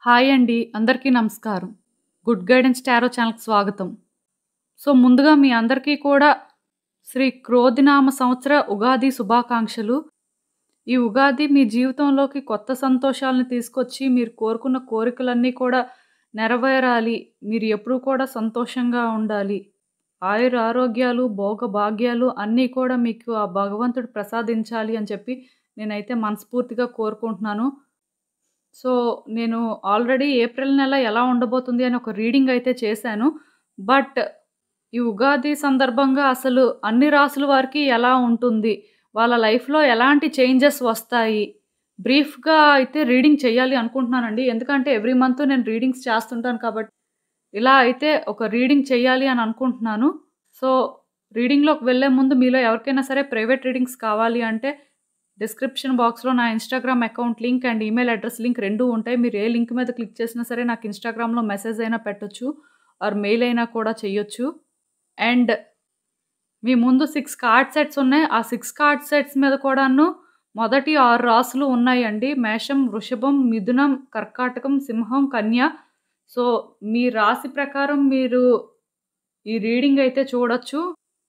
Hi అండి. అందరికీ నమస్కారం. గుడ్ గైడెన్స్ టారో ఛానల్‌కి స్వాగతం. ముందుగా మీ అందరికీ కూడా శ్రీ క్రోధినామ సంవత్సర ఉగాది శుభాకాంక్షలు. ఈ ఉగాది మీ జీవితంలోకి కొత్త సంతోషాలను తీసుకొచ్చి మీరు కోరుకున్న కోరికలన్నీ కూడా నెరవేరాలి. మీరు ఎప్పుడూ కూడా సంతోషంగా ఉండాలి. ఆయుర ఆరోగ్యాలు, భోగభాగ్యాలు అన్నీ కూడా మీకు ఆ భగవంతుడు ప్రసాదించాలి అని చెప్పి నేనైతే మనస్ఫూర్తిగా కోరుకుంటున్నాను. నేను ఆల్రెడీ ఏప్రిల్ నెల ఎలా ఉండబోతుంది అని ఒక రీడింగ్ అయితే చేశాను. బట్ ఈ ఉగాది సందర్భంగా అసలు అన్ని రాసుల వారికి ఎలా ఉంటుంది? వాళ్ళ లైఫ్‌లో ఎలాంటి చేంజెస్ వస్తాయి? బ్రీఫ్‌గా అయితే రీడింగ్ చేయాలి అనుకుంటున్నానండి. ఎందుకంటే ఎవ్రీ మంత్ నేను రీడింగ్స్ చేస్తుంటాను కాబట్టి, ఇలా అయితే ఒక రీడింగ్ చేయాలి అని అనుకుంటున్నాను. సో, రీడింగ్‌లోకి వెళ్ళే ముందు మీలో ఎవరికైనా సరే ప్రైవేట్ రీడింగ్స్ కావాలి అంటే డిస్క్రిప్షన్ బాక్స్‌లో నా Instagram account link and email address link 2 ఉంటాయి. మీరు ఏ లింక్ మీద క్లిక్ చేసినా సరే నాకు ఇన్‌స్టాగ్రామ్‌లో మెసేజ్ అయినా పెట్టొచ్చు. ఆర్ మెయిల్ అయినా కూడా చెయ్యొచ్చు. అండ్ మీ ముందు 6 కార్డ్ సెట్స్ ఉన్నాయి. ఆ 6 కార్డ్ సెట్స్ మీద కూడాను మొదటి 6 రాసులు ఉన్నాయండి. మేషం, వృషభం, మిథునం, కర్కాటకం, సింహం, కన్య. మీ రాశి ప్రకారం మీరు ఈ రీడింగ్ అయితే చూడొచ్చు.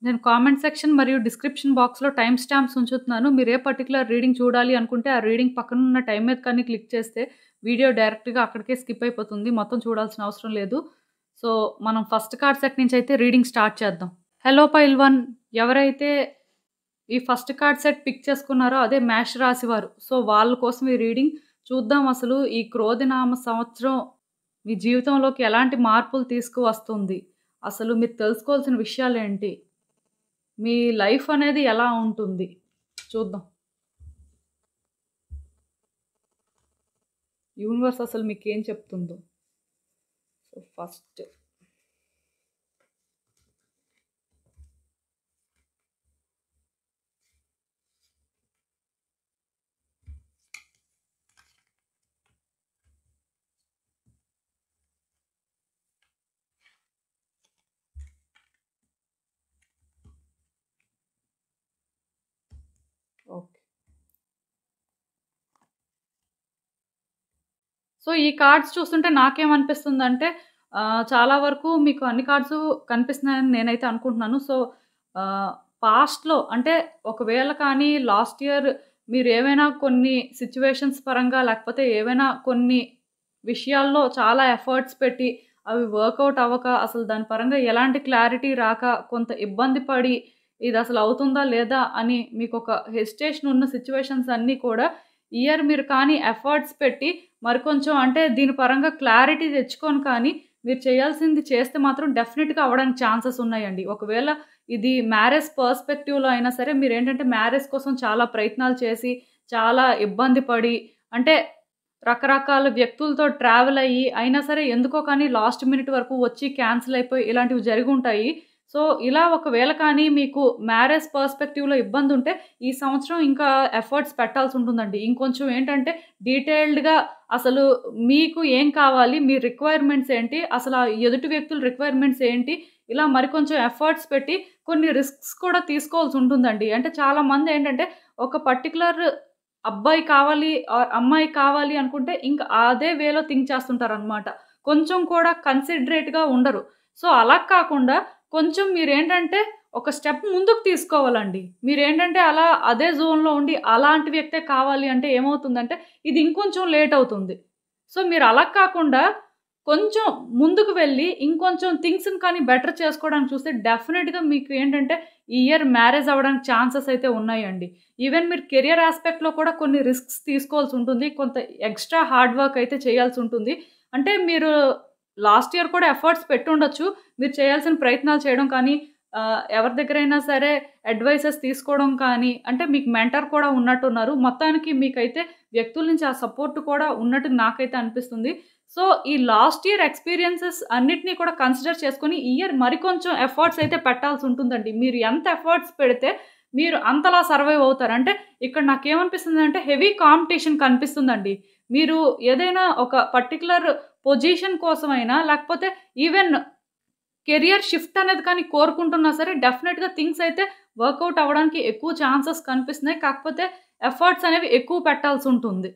నేను కామెంట్ సెక్షన్ మరియు డిస్క్రిప్షన్ బాక్స్‌లో టైమ్ స్టాంప్స్ ఉంచుతున్నాను. మీరు ఏ పర్టిక్యులర్ రీడింగ్ చూడాలి అనుకుంటే ఆ రీడింగ్ పక్కనున్న టైమ్ మీద కానీ క్లిక్ చేస్తే వీడియో డైరెక్ట్‌గా అక్కడికే స్కిప్ అయిపోతుంది. మొత్తం చూడాల్సిన అవసరం లేదు. మనం ఫస్ట్ కార్డ్ సెట్ నుంచి అయితే రీడింగ్ స్టార్ట్ చేద్దాం. హలో పైల్వాన్, ఎవరైతే ఈ ఫస్ట్ కార్డ్ సెట్ పిక్ చేసుకున్నారో అదే మేష రాశి వారు. వాళ్ళ కోసం ఈ రీడింగ్ చూద్దాం. అసలు ఈ క్రోధినామ సంవత్సరం మీ జీవితంలోకి ఎలాంటి మార్పులు తీసుకువస్తుంది? అసలు మీరు తెలుసుకోవాల్సిన విషయాలేంటి? మీ లైఫ్ అనేది ఎలా ఉంటుంది? చూద్దాం. యూనివర్స్ అసలు మీకేం చెప్తుందో. First okay. ఈ కార్డ్స్ చూస్తుంటే నాకేమనిపిస్తుందంటే చాలా వరకు మీకు అన్ని కార్డ్సు కనిపిస్తున్నాయని నేనైతే అనుకుంటున్నాను. పాస్ట్‌లో అంటే ఒకవేళ కానీ లాస్ట్ ఇయర్ మీరేమైనా కొన్ని సిట్యుయేషన్స్ పరంగా లేకపోతే ఏవైనా కొన్ని విషయాల్లో చాలా ఎఫర్ట్స్ పెట్టి అవి వర్కౌట్ అవ్వక అసలు దాని పరంగా ఎలాంటి క్లారిటీ రాక కొంత ఇబ్బంది పడి ఇదసలు అవుతుందా లేదా అని మీకొక హెసిటేషన్ ఉన్న సిట్యుయేషన్స్ అన్నీ కూడా ఈ ఇయర్ మీరు కానీ ఎఫర్ట్స్ పెట్టి మరికొంచెం అంటే దీని పరంగా క్లారిటీ తెచ్చుకొని కానీ మీరు చేయాల్సింది చేస్తే మాత్రం డెఫినిట్‌గా అవ్వడానికి ఛాన్సెస్ ఉన్నాయండి. ఒకవేళ ఇది మ్యారేజ్ పర్స్పెక్టివ్‌లో అయినా సరే మీరేంటంటే మ్యారేజ్ కోసం చాలా ప్రయత్నాలు చేసి, చాలా ఇబ్బంది పడి అంటే రకరకాల వ్యక్తులతో ట్రావెల్ అయ్యి, అయినా సరే ఎందుకో కానీ లాస్ట్ మినిట్ వరకు వచ్చి క్యాన్సిల్ అయిపోయి ఇలాంటివి జరిగుంటాయి. ఇలా ఒకవేళ కానీ మీకు మ్యారేజ్ పర్స్పెక్టివ్‌లో ఇబ్బందుంటే ఈ సంవత్సరం ఇంకా ఎఫర్ట్స్ పెట్టాల్సుంటుందండి. ఇంకొంచెం ఏంటంటే డీటెయిల్డ్‌గా అసలు మీకు ఏం కావాలి? మీ రిక్వైర్మెంట్స్ ఏంటి? అసలు ఆ ఎదుటి వ్యక్తుల రిక్వైర్మెంట్స్ ఏంటి? ఇలా మరికొంచెం ఎఫర్ట్స్ పెట్టి కొన్ని రిస్క్స్ కూడా తీసుకోవాల్సుంటుందండి. అంటే చాలామందేంటంటే ఒక పర్టిక్యులర్ అబ్బాయి కావాలి ఆర్ అమ్మాయి కావాలి అనుకుంటే ఇంక అదే వేలో థింక్ చేస్తుంటారనమాట. కొంచెం కూడా కన్సిడరేట్‌గా ఉండరు. అలా కాకుండా కొంచెం మీరేంటంటే ఒక స్టెప్ ముందుకు తీసుకోవాలండి. మీరేంటంటే అలా అదే జోన్‌లో ఉండి అలాంటి వ్యక్తే కావాలి అంటే ఏమవుతుందంటే ఇది ఇంకొంచెం లేట్ అవుతుంది. మీరు అలా కాకుండా కొంచెం ముందుకు వెళ్ళి ఇంకొంచెం థింగ్స్‌ని కానీ బెటర్ చేసుకోవడానికి చూస్తే డెఫినిట్‌గా మీకు ఏంటంటే ఈ ఇయర్ మ్యారేజ్ అవ్వడానికి ఛాన్సెస్ అయితే ఉన్నాయండి. ఈవెన్ మీరు కెరియర్ యాస్పెక్ట్‌లో కూడా కొన్ని రిస్క్స్ తీసుకోవాల్సి ఉంటుంది. కొంత ఎక్స్‌ట్రా హార్డ్ వర్క్ అయితే చేయాల్సి ఉంటుంది. అంటే మీరు లాస్ట్ ఇయర్ కూడా ఎఫర్ట్స్ పెట్టుండొచ్చు. మీరు చేయాల్సిన ప్రయత్నాలు చేయడం కానీ, ఎవరి దగ్గరైనా సరే అడ్వైసెస్ తీసుకోవడం కానీ, అంటే మీకు మెంటర్ కూడా ఉన్నట్టున్నారు. మొత్తానికి మీకైతే వ్యక్తుల నుంచి ఆ సపోర్ట్ కూడా ఉన్నట్టు నాకైతే అనిపిస్తుంది. ఈ లాస్ట్ ఇయర్ ఎక్స్‌పీరియన్సెస్ అన్నిటిని కూడా కన్సిడర్ చేసుకొని, ఈ ఇయర్ మరికొంచెం ఎఫర్ట్స్ అయితే పెట్టాల్సి ఉంటుందండి. మీరు ఎంత ఎఫర్ట్స్ పెడితే మీరు అంతలా సర్వైవ్ అవుతారు. అంటే ఇక్కడ నాకేమనిపిస్తుందంటే హెవీ కాంపిటీషన్ కనిపిస్తుందండి. మీరు ఏదైనా ఒక పర్టిక్యులర్ పొజిషన్ కోసమైనా లేకపోతే ఈవెన్ కెరియర్ షిఫ్ట్ అనేది కానీ కోరుకుంటున్నా సరే డెఫినిట్‌గా థింగ్స్ అయితే వర్కౌట్ అవ్వడానికి ఎక్కువ ఛాన్సెస్ కనిపిస్తున్నాయి. కాకపోతే ఎఫర్ట్స్ అనేవి ఎక్కువ పెట్టాల్సుంటుంది.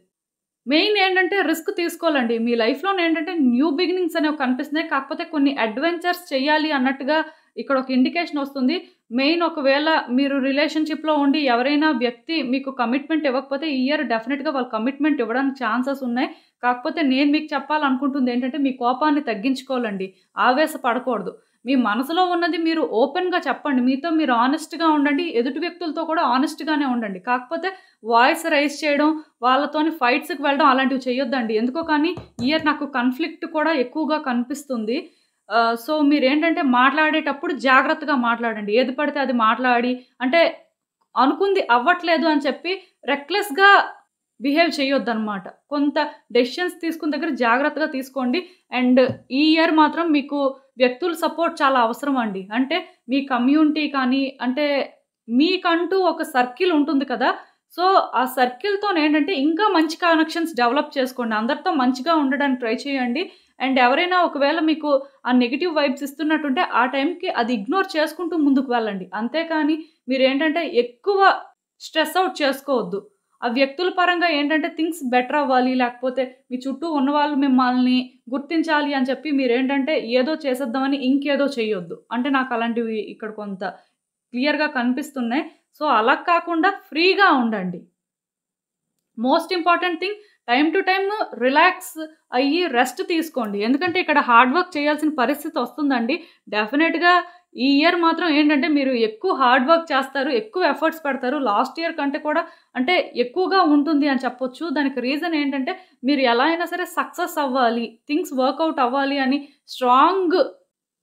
మెయిన్ ఏంటంటే రిస్క్ తీసుకోవాలండి. మీ లైఫ్‌లోనేంటంటే న్యూ బిగినింగ్స్ అనేవి కనిపిస్తున్నాయి. కాకపోతే కొన్ని అడ్వెంచర్స్ చేయాలి అన్నట్టుగా ఇక్కడ ఒక ఇండికేషన్ వస్తుంది. మెయిన్ ఒకవేళ మీరు రిలేషన్‌షిప్‌లో ఉండి ఎవరైనా వ్యక్తి మీకు కమిట్మెంట్ ఇవ్వకపోతే ఈ ఇయర్ డెఫినిట్‌గా వాళ్ళు కమిట్మెంట్ ఇవ్వడానికి ఛాన్సెస్ ఉన్నాయి. కాకపోతే నేను మీకు చెప్పాలనుకుంటుంది ఏంటంటే మీ కోపాన్ని తగ్గించుకోవాలండి. ఆవేశపడకూడదు. మీ మనసులో ఉన్నది మీరు ఓపెన్‌గా చెప్పండి. మీతో మీరు హానెస్ట్‌గా ఉండండి. ఎదుటి వ్యక్తులతో కూడా హానెస్ట్‌గానే ఉండండి. కాకపోతే వాయిస్ రైజ్ చేయడం, వాళ్ళతోని ఫైట్స్‌కి వెళ్ళడం అలాంటివి చేయొద్దండి. ఎందుకో కానీ ఇయర్ నాకు కాన్‌ఫ్లిక్ట్ కూడా ఎక్కువగా కనిపిస్తుంది. సో, మీరేంటంటే మాట్లాడేటప్పుడు జాగ్రత్తగా మాట్లాడండి. ఏది పడితే అది మాట్లాడి అంటే అనుకుంది అవ్వట్లేదు అని చెప్పి రెక్లెస్‌గా బిహేవ్ చేయొద్దనమాట. కొంత డెసిషన్స్ తీసుకున్న దగ్గర జాగ్రత్తగా తీసుకోండి. అండ్ ఈ ఇయర్ మాత్రం మీకు వ్యక్తుల సపోర్ట్ చాలా అవసరం అండి. అంటే మీ కమ్యూనిటీ కానీ అంటే మీకంటూ ఒక సర్కిల్ ఉంటుంది కదా! సో, ఆ సర్కిల్‌తోనేంటంటే ఇంకా మంచి కనెక్షన్స్ డెవలప్ చేసుకోండి. అందరితో మంచిగా ఉండడానికి ట్రై చేయండి. అండ్ ఎవరైనా ఒకవేళ మీకు ఆ నెగెటివ్ వైబ్స్ ఇస్తున్నట్టుంటే ఆ టైంకి అది ఇగ్నోర్ చేసుకుంటూ ముందుకు వెళ్ళండి. అంతేకాని మీరేంటంటే ఎక్కువ స్ట్రెస్ ఔట్ చేసుకోవద్దు. ఆ వ్యక్తుల పరంగా ఏంటంటే థింగ్స్ బెటర్ అవ్వాలి. లేకపోతే మీ చుట్టూ ఉన్నవాళ్ళు మిమ్మల్ని గుర్తించాలి అని చెప్పి మీరేంటంటే ఏదో చేసేద్దామని ఇంకేదో చేయొద్దు. అంటే నాకు అలాంటివి ఇక్కడ కొంత క్లియర్‌గా కనిపిస్తున్నాయి. సో, అలా కాకుండా ఫ్రీగా ఉండండి. Most important thing time to time relax అయ్యి రెస్ట్ తీసుకోండి. ఎందుకంటే ఇక్కడ హార్డ్ వర్క్ చేయాల్సిన పరిస్థితి వస్తుందండి. డెఫినిట్‌గా ఈ ఇయర్ మాత్రం ఏంటంటే మీరు ఎక్కువ హార్డ్ వర్క్ చేస్తారు. ఎక్కువ ఎఫర్ట్స్ పెడతారు. లాస్ట్ ఇయర్ కంటే కూడా అంటే ఎక్కువగా ఉంటుంది అని చెప్పొచ్చు. దానికి రీజన్ ఏంటంటే మీరు ఎలా అయినా సరే సక్సెస్ అవ్వాలి. థింగ్స్ వర్కౌట్ అవ్వాలి అని స్ట్రాంగ్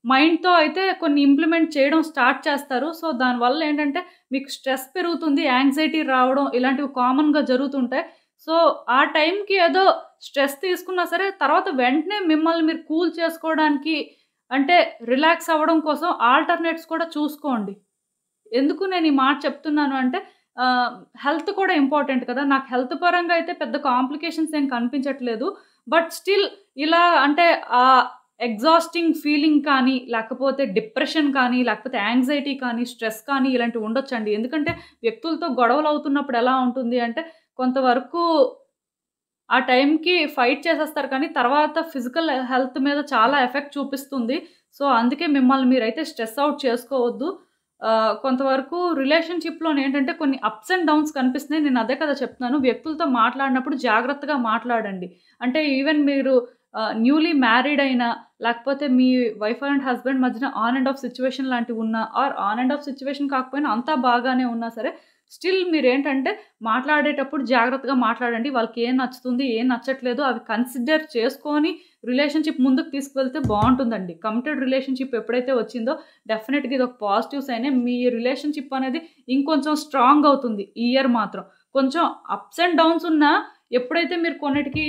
మైండ్‌తో అయితే కొన్ని ఇంప్లిమెంట్ చేయడం స్టార్ట్ చేస్తారు. సో, దానివల్ల ఏంటంటే మీకు స్ట్రెస్ పెరుగుతుంది. యాంగ్జైటీ రావడం ఇలాంటివి కామన్‌గా జరుగుతుంటాయి. సో, ఆ టైంకి ఏదో స్ట్రెస్ తీసుకున్నా సరే తర్వాత వెంటనే మిమ్మల్ని మీరు కూల్ చేసుకోవడానికి అంటే రిలాక్స్ అవ్వడం కోసం ఆల్టర్‌నేట్స్ కూడా చూసుకోండి. ఎందుకు నేను ఈ మాట చెప్తున్నాను అంటే హెల్త్ కూడా ఇంపార్టెంట్ కదా! నాకు హెల్త్ పరంగా అయితే పెద్ద కాంప్లికేషన్స్ ఏం కనిపించట్లేదు. బట్ స్టిల్ ఇలా అంటే ఎగ్జాస్టింగ్ ఫీలింగ్ కానీ, లేకపోతే డిప్రెషన్ కానీ, లేకపోతే యాంగ్జైటీ కానీ, స్ట్రెస్ కానీ ఇలాంటివి ఉండొచ్చండి. ఎందుకంటే వ్యక్తులతో గొడవలవుతున్నప్పుడు ఎలా ఉంటుంది అంటే కొంతవరకు ఆ టైంకి ఫైట్ చేసేస్తారు కానీ తర్వాత ఫిజికల్ హెల్త్ మీద చాలా ఎఫెక్ట్ చూపిస్తుంది. సో, అందుకే మిమ్మల్ని మీరైతే స్ట్రెస్ ఔట్ చేసుకోవద్దు. కొంతవరకు రిలేషన్‌షిప్‌లోనేంటంటే కొన్ని అప్స్ అండ్ డౌన్స్ కనిపిస్తున్నాయి. నేను అదే కదా చెప్తున్నాను. వ్యక్తులతో మాట్లాడినప్పుడు జాగ్రత్తగా మాట్లాడండి. అంటే ఈవెన్ మీరు న్యూలీ మ్యారీడ్ అయినా, లేకపోతే మీ వైఫ్ అండ్ హస్బెండ్ మధ్యన ఆన్ అండ్ ఆఫ్ సిట్యుయేషన్ లాంటివి ఉన్నా, or on and off situation కాకపోయినా అంతా బాగానే ఉన్నా సరే, స్టిల్ మీరేంటంటే మాట్లాడేటప్పుడు జాగ్రత్తగా మాట్లాడండి. వాళ్ళకి ఏం నచ్చుతుంది, ఏం నచ్చట్లేదు అవి కన్సిడర్ చేసుకొని రిలేషన్‌షిప్ ముందుకు తీసుకువెళ్తే బావుంటుందండి. కమిటెడ్ రిలేషన్‌షిప్ ఎప్పుడైతే వచ్చిందో డెఫినిట్‌గా ఇదొక పాజిటివ్ సైనే. మీ రిలేషన్‌షిప్ అనేది ఇంకొంచెం స్ట్రాంగ్ అవుతుంది ఈ ఇయర్ మాత్రం. కొంచెం అప్స్ అండ్ డౌన్స్ ఉన్నా ఎప్పుడైతే మీరు కొన్నిటికి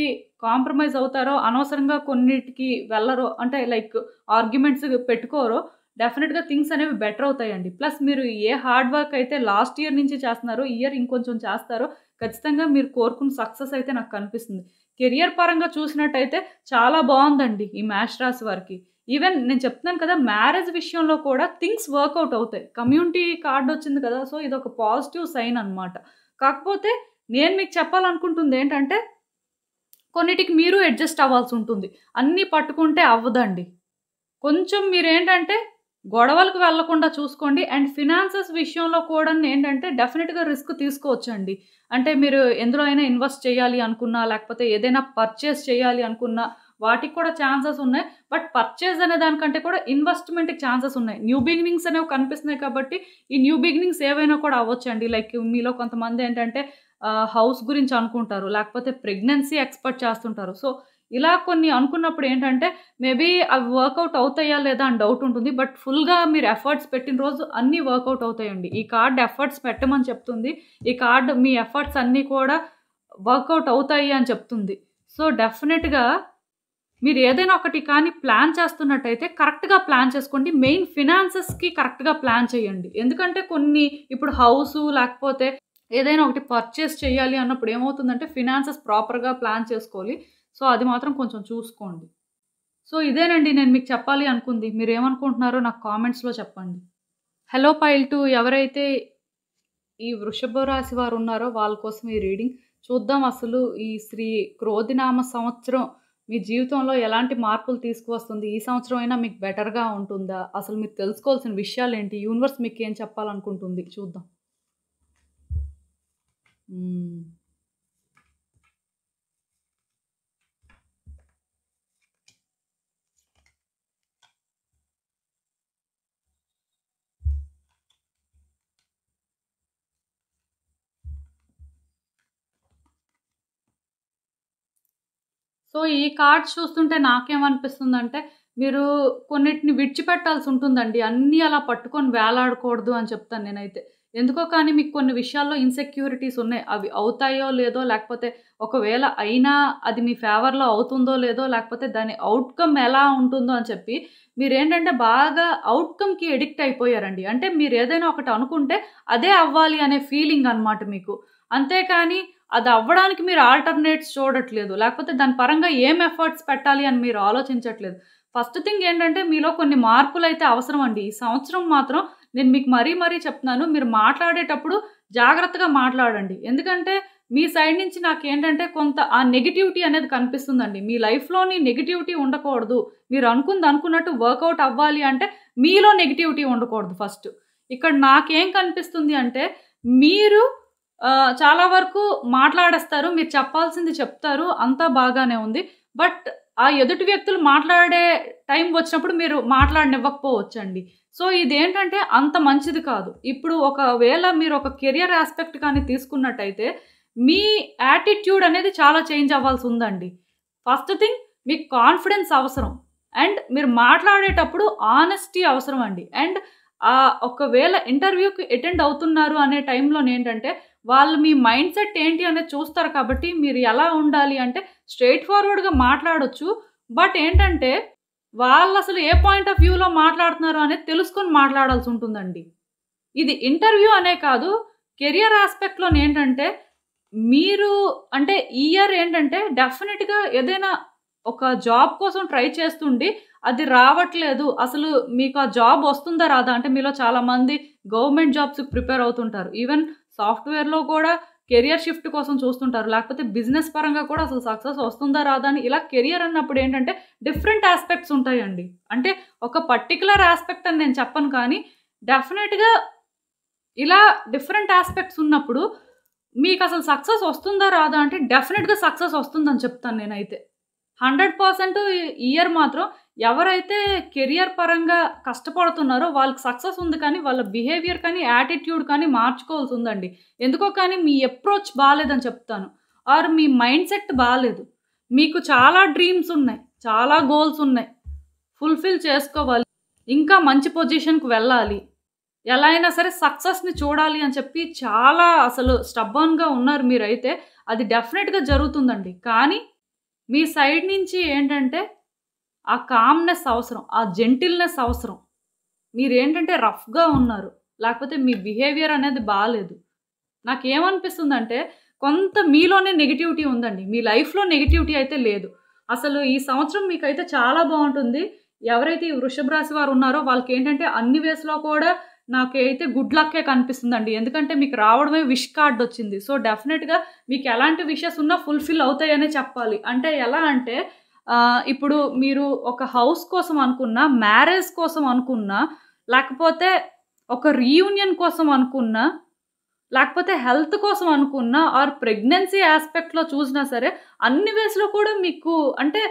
కాంప్రమైజ్ అవుతారో, అనవసరంగా కొన్నిటికి వెళ్లరో అంటే లైక్ ఆర్గ్యుమెంట్స్ పెట్టుకోరో డెఫినిట్‌గా థింగ్స్ అనేవి బెటర్ అవుతాయండి. ప్లస్ మీరు ఏ హార్డ్ వర్క్ అయితే లాస్ట్ ఇయర్ నుంచి చేస్తున్నారో, ఈ ఇయర్ ఇంకొంచెం చేస్తారో ఖచ్చితంగా మీరు కోరుకున్న సక్సెస్ అయితే నాకు కనిపిస్తుంది. కెరియర్ పరంగా చూసినట్టయితే చాలా బావుందండి ఈ మేష రాశి వారికి. ఈవెన్ నేను చెప్తున్నాను కదా! మ్యారేజ్ విషయంలో కూడా థింగ్స్ వర్కౌట్ అవుతాయి. కమ్యూనిటీ కార్డ్ వచ్చింది కదా! సో, ఇదొక పాజిటివ్ సైన్ అన్నమాట. కాకపోతే నేను మీకు చెప్పాలనుకుంటుందేంటంటే కొన్నిటికి మీరు అడ్జస్ట్ అవ్వాల్సుంటుంది. అన్నీ పట్టుకుంటే అవ్వదండి. కొంచెం మీరేంటంటే గొడవలకు వెళ్ళకుండా చూసుకోండి. అండ్ ఫినాన్సెస్ విషయంలో కూడానేంటంటే డెఫినిట్‌గా రిస్క్ తీసుకోవచ్చండి. అంటే మీరు ఎందులో అయినా ఇన్వెస్ట్ చేయాలి అనుకున్నా, లేకపోతే ఏదైనా పర్చేస్ చేయాలి అనుకున్నా, వాటికి కూడా ఛాన్సెస్ ఉన్నాయి. బట్ పర్చేస్ అనే దానికంటే కూడా ఇన్వెస్ట్‌మెంట్‌కి ఛాన్సెస్ ఉన్నాయి. న్యూ బిగినింగ్స్ అనేవి కనిపిస్తున్నాయి కాబట్టి, ఈ న్యూ బిగినింగ్స్ ఏవైనా కూడా అవ్వొచ్చండి. లైక్ మీలో కొంతమందేంటంటే హౌస్ గురించి అనుకుంటారు. లేకపోతే ప్రెగ్నెన్సీ ఎక్స్‌పెక్ట్ చేస్తుంటారు. సో, ఇలా కొన్ని అనుకున్నప్పుడు ఏంటంటే మేబీ అవి వర్కౌట్ అవుతాయా లేదా అని డౌట్ ఉంటుంది. బట్ ఫుల్‌గా మీరు ఎఫర్ట్స్ పెట్టిన రోజు అన్నీ వర్కౌట్ అవుతాయండి. ఈ కార్డ్ ఎఫర్ట్స్ పెట్టమని చెప్తుంది. ఈ కార్డ్ మీ ఎఫర్ట్స్ అన్నీ కూడా వర్కౌట్ అవుతాయి అని చెప్తుంది. సో, డెఫినిట్‌గా మీరు ఏదైనా ఒకటి కానీ ప్లాన్ చేస్తున్నట్టయితే కరెక్ట్‌గా ప్లాన్ చేసుకోండి. మెయిన్ ఫినాన్సెస్‌కి కరెక్ట్‌గా ప్లాన్ చేయండి. ఎందుకంటే కొన్ని ఇప్పుడు హౌసు లేకపోతే ఏదైనా ఒకటి పర్చేస్ చేయాలి అన్నప్పుడు ఏమవుతుందంటే ఫినాన్సెస్ ప్రాపర్‌గా ప్లాన్ చేసుకోవాలి. సో, అది మాత్రం కొంచెం చూసుకోండి. సో, ఇదేనండి నేను మీకు చెప్పాలి అనుకుంది. మీరేమనుకుంటున్నారో నాకు కామెంట్స్‌లో చెప్పండి. హలో పైల్ 2 ఎవరైతే ఈ వృషభ రాశి వారు ఉన్నారో వాళ్ళ కోసం ఈ రీడింగ్. చూద్దాం అసలు ఈ శ్రీ క్రోధినామ సంవత్సరం మీ జీవితంలో ఎలాంటి మార్పులు తీసుకువస్తుంది? ఈ సంవత్సరం అయినా మీకు బెటర్‌గా ఉంటుందా? అసలు మీరు తెలుసుకోవాల్సిన విషయాలేంటి? యూనివర్స్ మీకేం చెప్పాలనుకుంటుంది? చూద్దాం. హ్మ్. సో, ఈ కార్డ్స్ చూస్తుంటే నాకేమనిపిస్తుందంటే, మీరు కొన్నిటిని విడిచిపెట్టాల్సుంటుందండి. అన్నీ అలా పట్టుకొని వేలాడకూడదు అని చెప్తాను నేనైతే. ఎందుకో కానీ మీకు కొన్ని విషయాల్లో ఇన్‌సెక్యూరిటీస్ ఉన్నాయి. అవి అవుతాయో లేదో, లేకపోతే ఒకవేళ అయినా అది మీ ఫేవర్‌లో అవుతుందో లేదో, లేకపోతే దాని ఔట్‌కమ్ ఎలా ఉంటుందో అని చెప్పి, మీరేంటంటే బాగా ఔట్‌కమ్‌కి అడిక్ట్ అయిపోయారండి. అంటే మీరేదైనా ఒకటి అనుకుంటే అదే అవ్వాలి అనే ఫీలింగ్ అనమాట మీకు. అంతేకాని అది అవ్వడానికి మీరు ఆల్టర్‌నేట్స్ చూడట్లేదు. లేకపోతే దాని పరంగా ఏం ఎఫర్ట్స్ పెట్టాలి అని మీరు ఆలోచించట్లేదు. ఫస్ట్ థింగ్ ఏంటంటే మీలో కొన్ని మార్పులైతే అవసరమండి. ఈ సంవత్సరం మాత్రం నేను మీకు మరీ మరీ చెప్తున్నాను. మీరు మాట్లాడేటప్పుడు జాగ్రత్తగా మాట్లాడండి. ఎందుకంటే మీ సైడ్ నుంచి నాకేంటంటే కొంత ఆ నెగటివిటీ అనేది కనిపిస్తుందండి. మీ లైఫ్‌లోని నెగటివిటీ ఉండకూడదు. మీరు అనుకుంది అనుకున్నట్టు వర్కౌట్ అవ్వాలి అంటే మీలో నెగటివిటీ ఉండకూడదు ఫస్ట్. ఇక్కడ నాకేం కనిపిస్తుంది అంటే మీరు చాలా వరకు మాట్లాడేస్తారు. మీరు చెప్పాల్సింది చెప్తారు. అంతా బాగానే ఉంది. బట్ ఆ ఎదుటి వ్యక్తులు మాట్లాడే టైం వచ్చినప్పుడు మీరు మాట్లాడనివ్వకపోవచ్చండి. సో, ఇదేంటంటే అంత మంచిది కాదు. ఇప్పుడు ఒకవేళ మీరు ఒక కెరియర్ యాస్పెక్ట్ కానీ తీసుకున్నట్టయితే, మీ యాటిట్యూడ్ అనేది చాలా చేంజ్ అవ్వాల్సుందండి. ఫస్ట్ థింగ్ మీకు కాన్ఫిడెన్స్ అవసరం. అండ్ మీరు మాట్లాడేటప్పుడు ఆనెస్టీ అవసరం అండి. అండ్ ఒకవేళ ఇంటర్వ్యూకి అటెండ్ అవుతున్నారు అనే టైంలోనేంటంటే వాళ్ళు మీ మైండ్ సెట్ ఏంటి అనేది చూస్తారు కాబట్టి, మీరు ఎలా ఉండాలి అంటే స్ట్రెయిట్ ఫార్వర్డ్‌గా మాట్లాడొచ్చు. బట్ ఏంటంటే, వాళ్ళసలు ఏ పాయింట్ ఆఫ్ వ్యూలో మాట్లాడుతున్నారు అనేది తెలుసుకొని మాట్లాడాల్సుంటుందండి. ఇది ఇంటర్వ్యూ అనే కాదు, కెరియర్ యాస్పెక్ట్‌లోనేంటంటే, మీరు అంటే ఈ ఇయర్ ఏంటంటే డెఫినిట్‌గా ఏదైనా ఒక జాబ్ కోసం ట్రై చేస్తుండి, అది రావట్లేదు. అసలు మీకు ఆ జాబ్ వస్తుందా? రాదా? అంటే మీలో చాలామంది గవర్నమెంట్ జాబ్స్‌కి ప్రిపేర్ అవుతుంటారు. ఈవెన్ సాఫ్ట్‌వేర్‌లో కూడా కెరియర్ షిఫ్ట్ కోసం చూస్తుంటారు. లేకపోతే బిజినెస్ పరంగా కూడా అసలు సక్సెస్ వస్తుందా? రాదా? అని ఇలా కెరియర్ అన్నప్పుడు ఏంటంటే డిఫరెంట్ యాస్పెక్ట్స్ ఉంటాయండి. అంటే ఒక పర్టిక్యులర్ యాస్పెక్ట్ అని నేను చెప్పను కానీ డెఫినిట్‌గా ఇలా డిఫరెంట్ యాస్పెక్ట్స్ ఉన్నప్పుడు మీకసలు సక్సెస్ వస్తుందా? రాదా? అంటే డెఫినిట్‌గా సక్సెస్ వస్తుందని చెప్తాను నేనైతే. 100% ఈ ఇయర్ మాత్రం ఎవరైతే కెరియర్ పరంగా కష్టపడుతున్నారో వాళ్ళకి సక్సెస్ ఉంది కానీ, వాళ్ళ బిహేవియర్ కానీ, యాటిట్యూడ్ కానీ మార్చుకోవాల్సుందండి. ఎందుకో కానీ మీ అప్రోచ్ బాలేదని చెప్తాను. ఆర్ మీ మైండ్ సెట్ బాలేదు. మీకు చాలా డ్రీమ్స్ ఉన్నాయి. చాలా గోల్స్ ఉన్నాయి. ఫుల్‌ఫిల్ చేసుకోవాలి. ఇంకా మంచి పొజిషన్‌కి వెళ్ళాలి. ఎలా అయినా సరే సక్సెస్‌ని చూడాలి అని చెప్పి చాలా అసలు స్టబ్బర్న్‌గా ఉన్నారు మీరైతే. అది డెఫినిట్‌గా జరుగుతుందండి. కానీ మీ సైడ్ నుంచి ఏంటంటే ఆ కామ్‌నెస్ అవసరం. ఆ జెంటిల్‌నెస్ అవసరం. మీరేంటంటే రఫ్‌గా ఉన్నారు. లేకపోతే మీ బిహేవియర్ అనేది బాలేదు. నాకేమనిపిస్తుందంటే కొంత మీలోనే నెగటివిటీ ఉందండి. మీ లైఫ్‌లో నెగటివిటీ అయితే లేదు. అసలు ఈ సంవత్సరం మీకైతే చాలా బావుంటుంది. ఎవరైతే ఈ వృషభ రాశి వారు ఉన్నారో వాళ్ళకేంటంటే అన్ని వేస్‌లో కూడా నాకైతే గుడ్ లక్కే కనిపిస్తుందండి. ఎందుకంటే మీకు రావడమే విష్ కార్డ్ వచ్చింది. సో, డెఫినిట్‌గా మీకు ఎలాంటి విషెస్ ఉన్నా ఫుల్‌ఫిల్ అవుతాయనే చెప్పాలి. అంటే ఎలా అంటే ఇప్పుడు మీరు ఒక హౌస్ కోసం అనుకున్నా, మ్యారేజ్ కోసం అనుకున్నా, లేకపోతే ఒక రీయూనియన్ కోసం అనుకున్నా, లేకపోతే హెల్త్ కోసం అనుకున్నా ఆర్ ప్రెగ్నెన్సీ యాస్పెక్ట్‌లో చూసినా సరే, అన్ని వేస్‌లో కూడా మీకు అంటే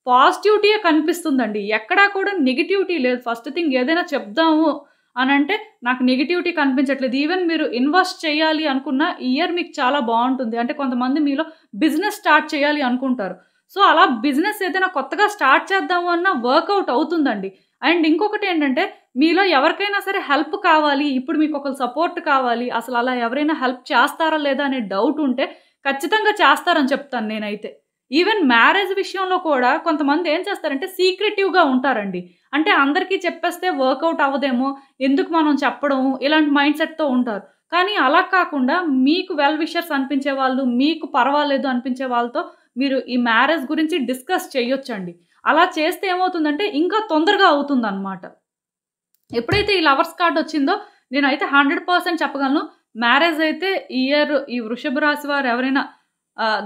పాజిటివిటీయే కనిపిస్తుందండి. ఎక్కడా కూడా నెగటివిటీ లేదు. ఫస్ట్ థింగ్ ఏదైనా చెప్దాము అనంటే నాకు నెగటివిటీ కనిపించట్లేదు. ఈవెన్ మీరు ఇన్వెస్ట్ చేయాలి అనుకున్న ఈ ఇయర్ మీకు చాలా బావుంటుంది. అంటే కొంతమంది మీలో బిజినెస్ స్టార్ట్ చేయాలి అనుకుంటారు. సో, అలా బిజినెస్ ఏదైనా కొత్తగా స్టార్ట్ చేద్దాము అన్నా వర్కౌట్ అవుతుందండి. అండ్ ఇంకొకటేంటంటే మీలో ఎవరికైనా సరే హెల్ప్ కావాలి. ఇప్పుడు మీకొకళ్ళు సపోర్ట్ కావాలి. అసలు అలా ఎవరైనా హెల్ప్ చేస్తారా లేదా అనే డౌట్ ఉంటే ఖచ్చితంగా చేస్తారని చెప్తాను నేనైతే. ఈవెన్ మ్యారేజ్ విషయంలో కూడా కొంతమంది ఏం చేస్తారంటే సీక్రెటివ్‌గా ఉంటారండి. అంటే అందరికీ చెప్పేస్తే వర్కౌట్ అవ్వదేమో, ఎందుకు మనం చెప్పడం ఇలాంటి మైండ్ సెట్‌తో ఉంటారు. కానీ అలా కాకుండా మీకు వెల్ విషర్స్ అనిపించే వాళ్ళు, మీకు పర్వాలేదు అనిపించే వాళ్ళతో మీరు ఈ మ్యారేజ్ గురించి డిస్కస్ చేయొచ్చండి. అలా చేస్తే ఏమవుతుందంటే ఇంకా తొందరగా అవుతుందనమాట. ఎప్పుడైతే ఈ లవర్స్ కార్డ్ వచ్చిందో నేనైతే 100% చెప్పగలను. మ్యారేజ్ అయితే ఈ ఇయర్ ఈ వృషభ రాశి వారు ఎవరైనా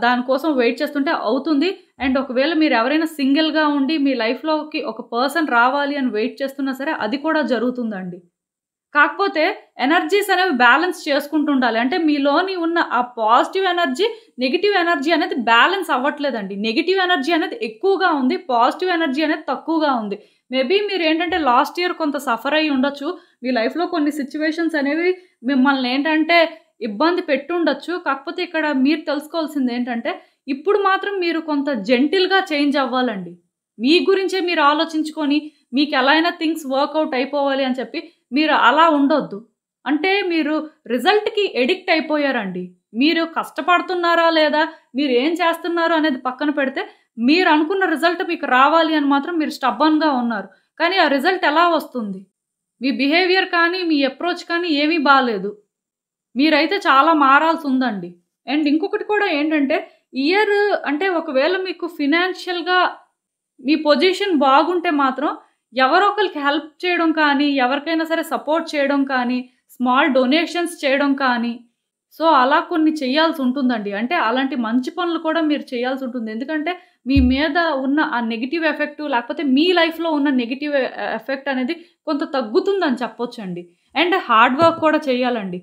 దానికోసం వెయిట్ చేస్తుంటే అవుతుంది. అండ్ ఒకవేళ మీరు ఎవరైనా సింగిల్‌గా ఉండి మీ లైఫ్‌లోకి ఒక పర్సన్ రావాలి అని వెయిట్ చేస్తున్నా సరే అది కూడా జరుగుతుందండి. కాకపోతే ఎనర్జీస్ అనేవి బ్యాలెన్స్ చేసుకుంటూ ఉండాలి. అంటే మీలోని ఉన్న ఆ పాజిటివ్ ఎనర్జీ, నెగెటివ్ ఎనర్జీ అనేది బ్యాలెన్స్ అవ్వట్లేదండి. నెగెటివ్ ఎనర్జీ అనేది ఎక్కువగా ఉంది. పాజిటివ్ ఎనర్జీ అనేది తక్కువగా ఉంది. మేబీ మీరేంటంటే లాస్ట్ ఇయర్ కొంత సఫర్ అయ్యి ఉండొచ్చు. మీ లైఫ్‌లో కొన్ని సిట్యుయేషన్స్ అనేవి మిమ్మల్ని ఏంటంటే ఇబ్బంది పెట్టుండొచ్చు. కాకపోతే ఇక్కడ మీరు తెలుసుకోవాల్సిందేంటంటే ఇప్పుడు మాత్రం మీరు కొంత జెంటిల్‌గా చేంజ్ అవ్వాలండి. మీ గురించే మీరు ఆలోచించుకొని మీకెలా అయినా థింగ్స్ వర్కౌట్ అయిపోవాలి అని చెప్పి మీరు అలా ఉండొద్దు. అంటే మీరు రిజల్ట్‌కి ఎడిక్ట్ అయిపోయారండి. మీరు కష్టపడుతున్నారా లేదా, మీరేం చేస్తున్నారు అనేది పక్కన పెడితే, మీరనుకున్న రిజల్ట్ మీకు రావాలి అని మాత్రం మీరు స్టబ్బర్న్‌గా ఉన్నారు. కానీ ఆ రిజల్ట్ ఎలా వస్తుంది? మీ బిహేవియర్ కానీ, మీ అప్రోచ్ కానీ ఏమీ బాలేదు. మీరైతే చాలా మారాల్సుందండి. అండ్ ఇంకొకటి కూడా ఏంటంటే, ఇయర్ అంటే ఒకవేళ మీకు ఫినాన్షియల్‌గా మీ పొజిషన్ బాగుంటే మాత్రం ఎవరో ఒకళ్ళకి హెల్ప్ చేయడం కానీ, ఎవరికైనా సరే సపోర్ట్ చేయడం కానీ, స్మాల్ డొనేషన్స్ చేయడం కానీ, సో, అలా కొన్ని చేయాల్సుంటుందండి. అంటే అలాంటి మంచి పనులు కూడా మీరు చేయాల్సుంటుంది. ఎందుకంటే మీ మీద ఉన్న ఆ నెగెటివ్ ఎఫెక్టు లేకపోతే మీ లైఫ్‌లో ఉన్న నెగెటివ్ ఎఫెక్ట్ అనేది కొంత తగ్గుతుందని చెప్పొచ్చండి. అండ్ హార్డ్ వర్క్ కూడా చేయాలండి.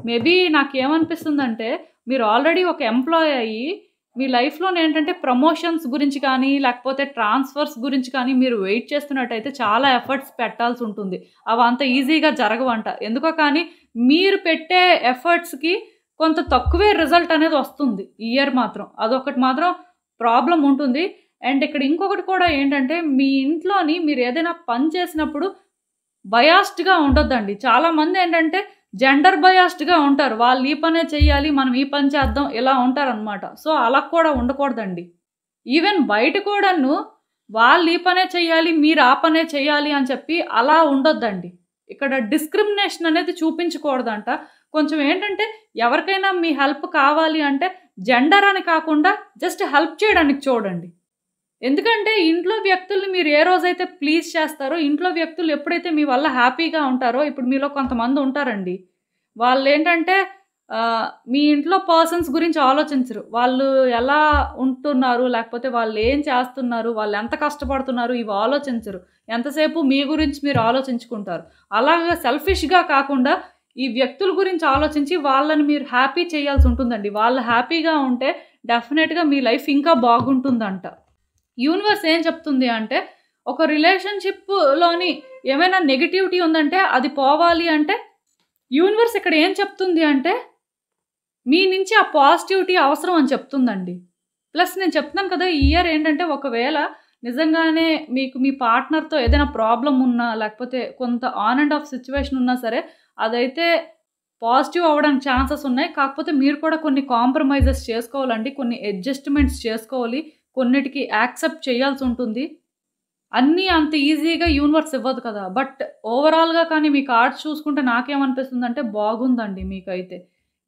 మేబీ నాకేమనిపిస్తుందంటే మీరు ఆల్రెడీ ఒక ఎంప్లాయీ అయ్యి మీ లైఫ్‌లోనేంటంటే ప్రమోషన్స్ గురించి కానీ, లేకపోతే ట్రాన్స్‌ఫర్స్ గురించి కానీ మీరు వెయిట్ చేస్తున్నట్టయితే చాలా ఎఫర్ట్స్ పెట్టాల్సుంటుంది. అవంత ఈజీగా జరగవంట. ఎందుకో కానీ మీరు పెట్టే ఎఫర్ట్స్‌కి కొంత తక్కువే రిజల్ట్ అనేది వస్తుంది ఈ ఇయర్ మాత్రం. అదొకటి మాత్రం ప్రాబ్లమ్ ఉంటుంది. అండ్ ఇక్కడ ఇంకొకటి కూడా ఏంటంటే మీ ఇంట్లోని మీరేదైనా పని చేసినప్పుడు బయాస్డ్‌గా ఉండొద్దండి. చాలామందేంటంటే జెండర్ బయాస్డ్‌గా ఉంటారు. వాళ్ళు ఈ పనే చెయ్యాలి, మనం ఈ పని చేద్దాం ఇలా ఉంటారనమాట. సో, అలా కూడా ఉండకూడదండి. ఈవెన్ బయట కూడాను వాళ్ళు ఈ పనే చెయ్యాలి, మీరు ఆ పనే చెయ్యాలి అని చెప్పి అలా ఉండొద్దండి. ఇక్కడ డిస్క్రిమినేషన్ అనేది చూపించకూడదంట. కొంచెం ఏంటంటే ఎవరికైనా మీ హెల్ప్ కావాలి అంటే జెండర్ అని కాకుండా జస్ట్ హెల్ప్ చేయడానికి చూడండి. ఎందుకంటే ఇంట్లో వ్యక్తుల్ని మీరు ఏ రోజైతే ప్లీజ్ చేస్తారో, ఇంట్లో వ్యక్తులు ఎప్పుడైతే మీ వల్ల హ్యాపీగా ఉంటారో, ఇప్పుడు మీలో కొంతమంది ఉంటారండి. వాళ్ళేంటంటే మీ ఇంట్లో పర్సన్స్ గురించి ఆలోచించరు. వాళ్ళు ఎలా ఉంటున్నారు, లేకపోతే వాళ్ళేం చేస్తున్నారు, వాళ్ళెంత కష్టపడుతున్నారు ఇవి ఆలోచించరు. ఎంతసేపు మీ గురించి మీరు ఆలోచించుకుంటారు. అలాగా సెల్ఫిష్‌గా కాకుండా ఈ వ్యక్తుల గురించి ఆలోచించి వాళ్ళని మీరు హ్యాపీ చేయాల్సుంటుందండి. వాళ్ళు హ్యాపీగా ఉంటే డెఫినెట్‌గా మీ లైఫ్ ఇంకా బాగుంటుందంట. యూనివర్స్ ఏం చెప్తుంది అంటే, ఒక రిలేషన్‌షిప్‌లోని ఏమైనా నెగటివిటీ ఉందంటే, అది పోవాలి అంటే, యూనివర్స్ ఇక్కడ ఏం చెప్తుంది అంటే, మీ నుంచి ఆ పాజిటివిటీ అవసరం అని చెప్తుందండి. ప్లస్ నేను చెప్తున్నాను కదా! ఈ ఇయర్ ఏంటంటే, ఒకవేళ నిజంగానే మీకు మీ పార్ట్నర్‌తో ఏదైనా ప్రాబ్లమ్ ఉన్నా, లేకపోతే కొంత ఆన్ అండ్ ఆఫ్ సిట్యుయేషన్ ఉన్నా సరే, అదైతే పాజిటివ్ అవ్వడానికి ఛాన్సెస్ ఉన్నాయి. కాకపోతే మీరు కూడా కొన్ని కాంప్రమైజెస్ చేసుకోవాలండి. కొన్ని అడ్జస్ట్‌మెంట్స్ చేసుకోవాలి. కొన్నిటికి యాక్సెప్ట్ చేయాల్సుంటుంది. అన్నీ అంత ఈజీగా యూనివర్స్ ఇవ్వదు కదా! బట్ ఓవరాల్‌గా కానీ మీ కార్డ్స్ చూసుకుంటే నాకేమనిపిస్తుందంటే బాగుందండి మీకైతే.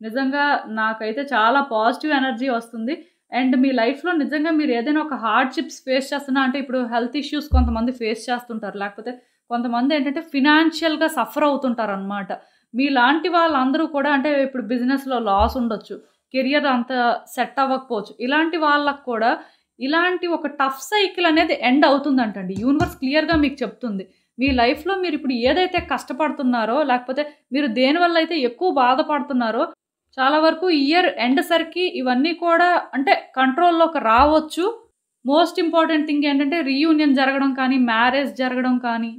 నిజంగా నాకైతే చాలా పాజిటివ్ ఎనర్జీ వస్తుంది. అండ్ మీ లైఫ్‌లో నిజంగా మీరు ఏదైనా ఒక హార్డ్‌షిప్స్ ఫేస్ చేస్తున్నా అంటే ఇప్పుడు హెల్త్ ఇష్యూస్ కొంతమంది ఫేస్ చేస్తుంటారు. లేకపోతే కొంతమంది ఏంటంటే ఫినాన్షియల్‌గా సఫర్ అవుతుంటారనమాట. మీలాంటి వాళ్ళందరూ కూడా అంటే ఇప్పుడు బిజినెస్‌లో లాస్ ఉండొచ్చు. కెరియర్ అంత సెట్ అవ్వకపోవచ్చు. ఇలాంటి వాళ్ళకి కూడా ఇలాంటి ఒక టఫ్ సైకిల్ అనేది ఎండ్ అవుతుందంటండి. యూనివర్స్ క్లియర్‌గా మీకు చెప్తుంది. మీ లైఫ్‌లో మీరిప్పుడు ఏదైతే కష్టపడుతున్నారో, లేకపోతే మీరు దేనివల్ల అయితే ఎక్కువ బాధపడుతున్నారో, చాలా వరకు ఇయర్ ఎండ్ సరికి ఇవన్నీ కూడా అంటే కంట్రోల్‌లోకి రావచ్చు. మోస్ట్ ఇంపార్టెంట్ థింగ్ ఏంటంటే రీయూనియన్ జరగడం కానీ, మ్యారేజ్ జరగడం కానీ,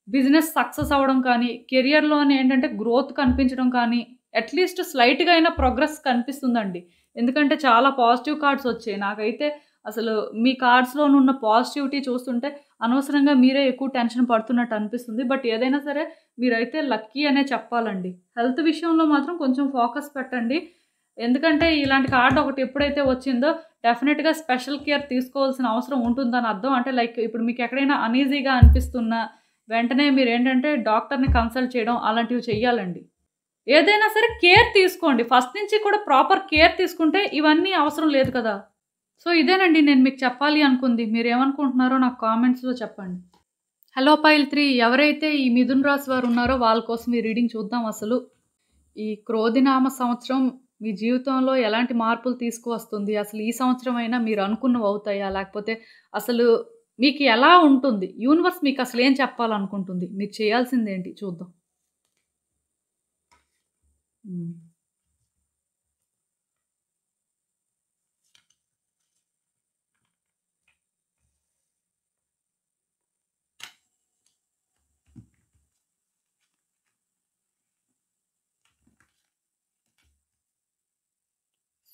బిజినెస్ సక్సెస్ అవ్వడం కానీ, కెరియర్‌లోనే ఏంటంటే గ్రోత్ కనిపించడం కానీ, అట్‌లీస్ట్ స్లైట్‌గా అయినా ప్రోగ్రెస్ కనిపిస్తుందండి. ఎందుకంటే చాలా పాజిటివ్ కార్డ్స్ వచ్చాయి. నాకైతే అసలు మీ కార్డ్స్‌లోనున్న పాజిటివిటీ చూస్తుంటే అనవసరంగా మీరే ఎక్కువ టెన్షన్ పడుతున్నట్టు అనిపిస్తుంది. బట్ ఏదైనా సరే మీరైతే లక్కీ అనే చెప్పాలండి. హెల్త్ విషయంలో మాత్రం కొంచెం ఫోకస్ పెట్టండి. ఎందుకంటే ఇలాంటి కార్డ్ ఒకటి ఎప్పుడైతే వచ్చిందో డెఫినిట్‌గా స్పెషల్ కేర్ తీసుకోవాల్సిన అవసరం ఉంటుందని అర్థం. అంటే లైక్ ఇప్పుడు మీకు ఎక్కడైనా అనీజీగా అనిపిస్తున్నా వెంటనే మీరేంటంటే డాక్టర్‌ని కన్సల్ట్ చేయడం అలాంటివి చెయ్యాలండి. ఏదైనా సరే కేర్ తీసుకోండి. ఫస్ట్ నుంచి కూడా ప్రాపర్ కేర్ తీసుకుంటే ఇవన్నీ అవసరం లేదు కదా! సో, ఇదేనండి నేను మీకు చెప్పాలి అనుకుంది. మీరేమనుకుంటున్నారో నాకు కామెంట్స్‌లో చెప్పండి. హలో పైల్ 3 ఎవరైతే ఈ మిథున రాశి వారు ఉన్నారో వాళ్ళ కోసం ఈ రీడింగ్ చూద్దాం అసలు. ఈ క్రోధినామ సంవత్సరం మీ జీవితంలో ఎలాంటి మార్పులు తీసుకువస్తుంది? అసలు ఈ సంవత్సరమైనా మీరు అనుకున్నవి అవుతాయా? లేకపోతే అసలు మీకు ఎలా ఉంటుంది? యూనివర్స్ మీకు అసలు ఏం చెప్పాలనుకుంటుంది? మీరు చేయాల్సిందేంటి? చూద్దాం. హ్మ్.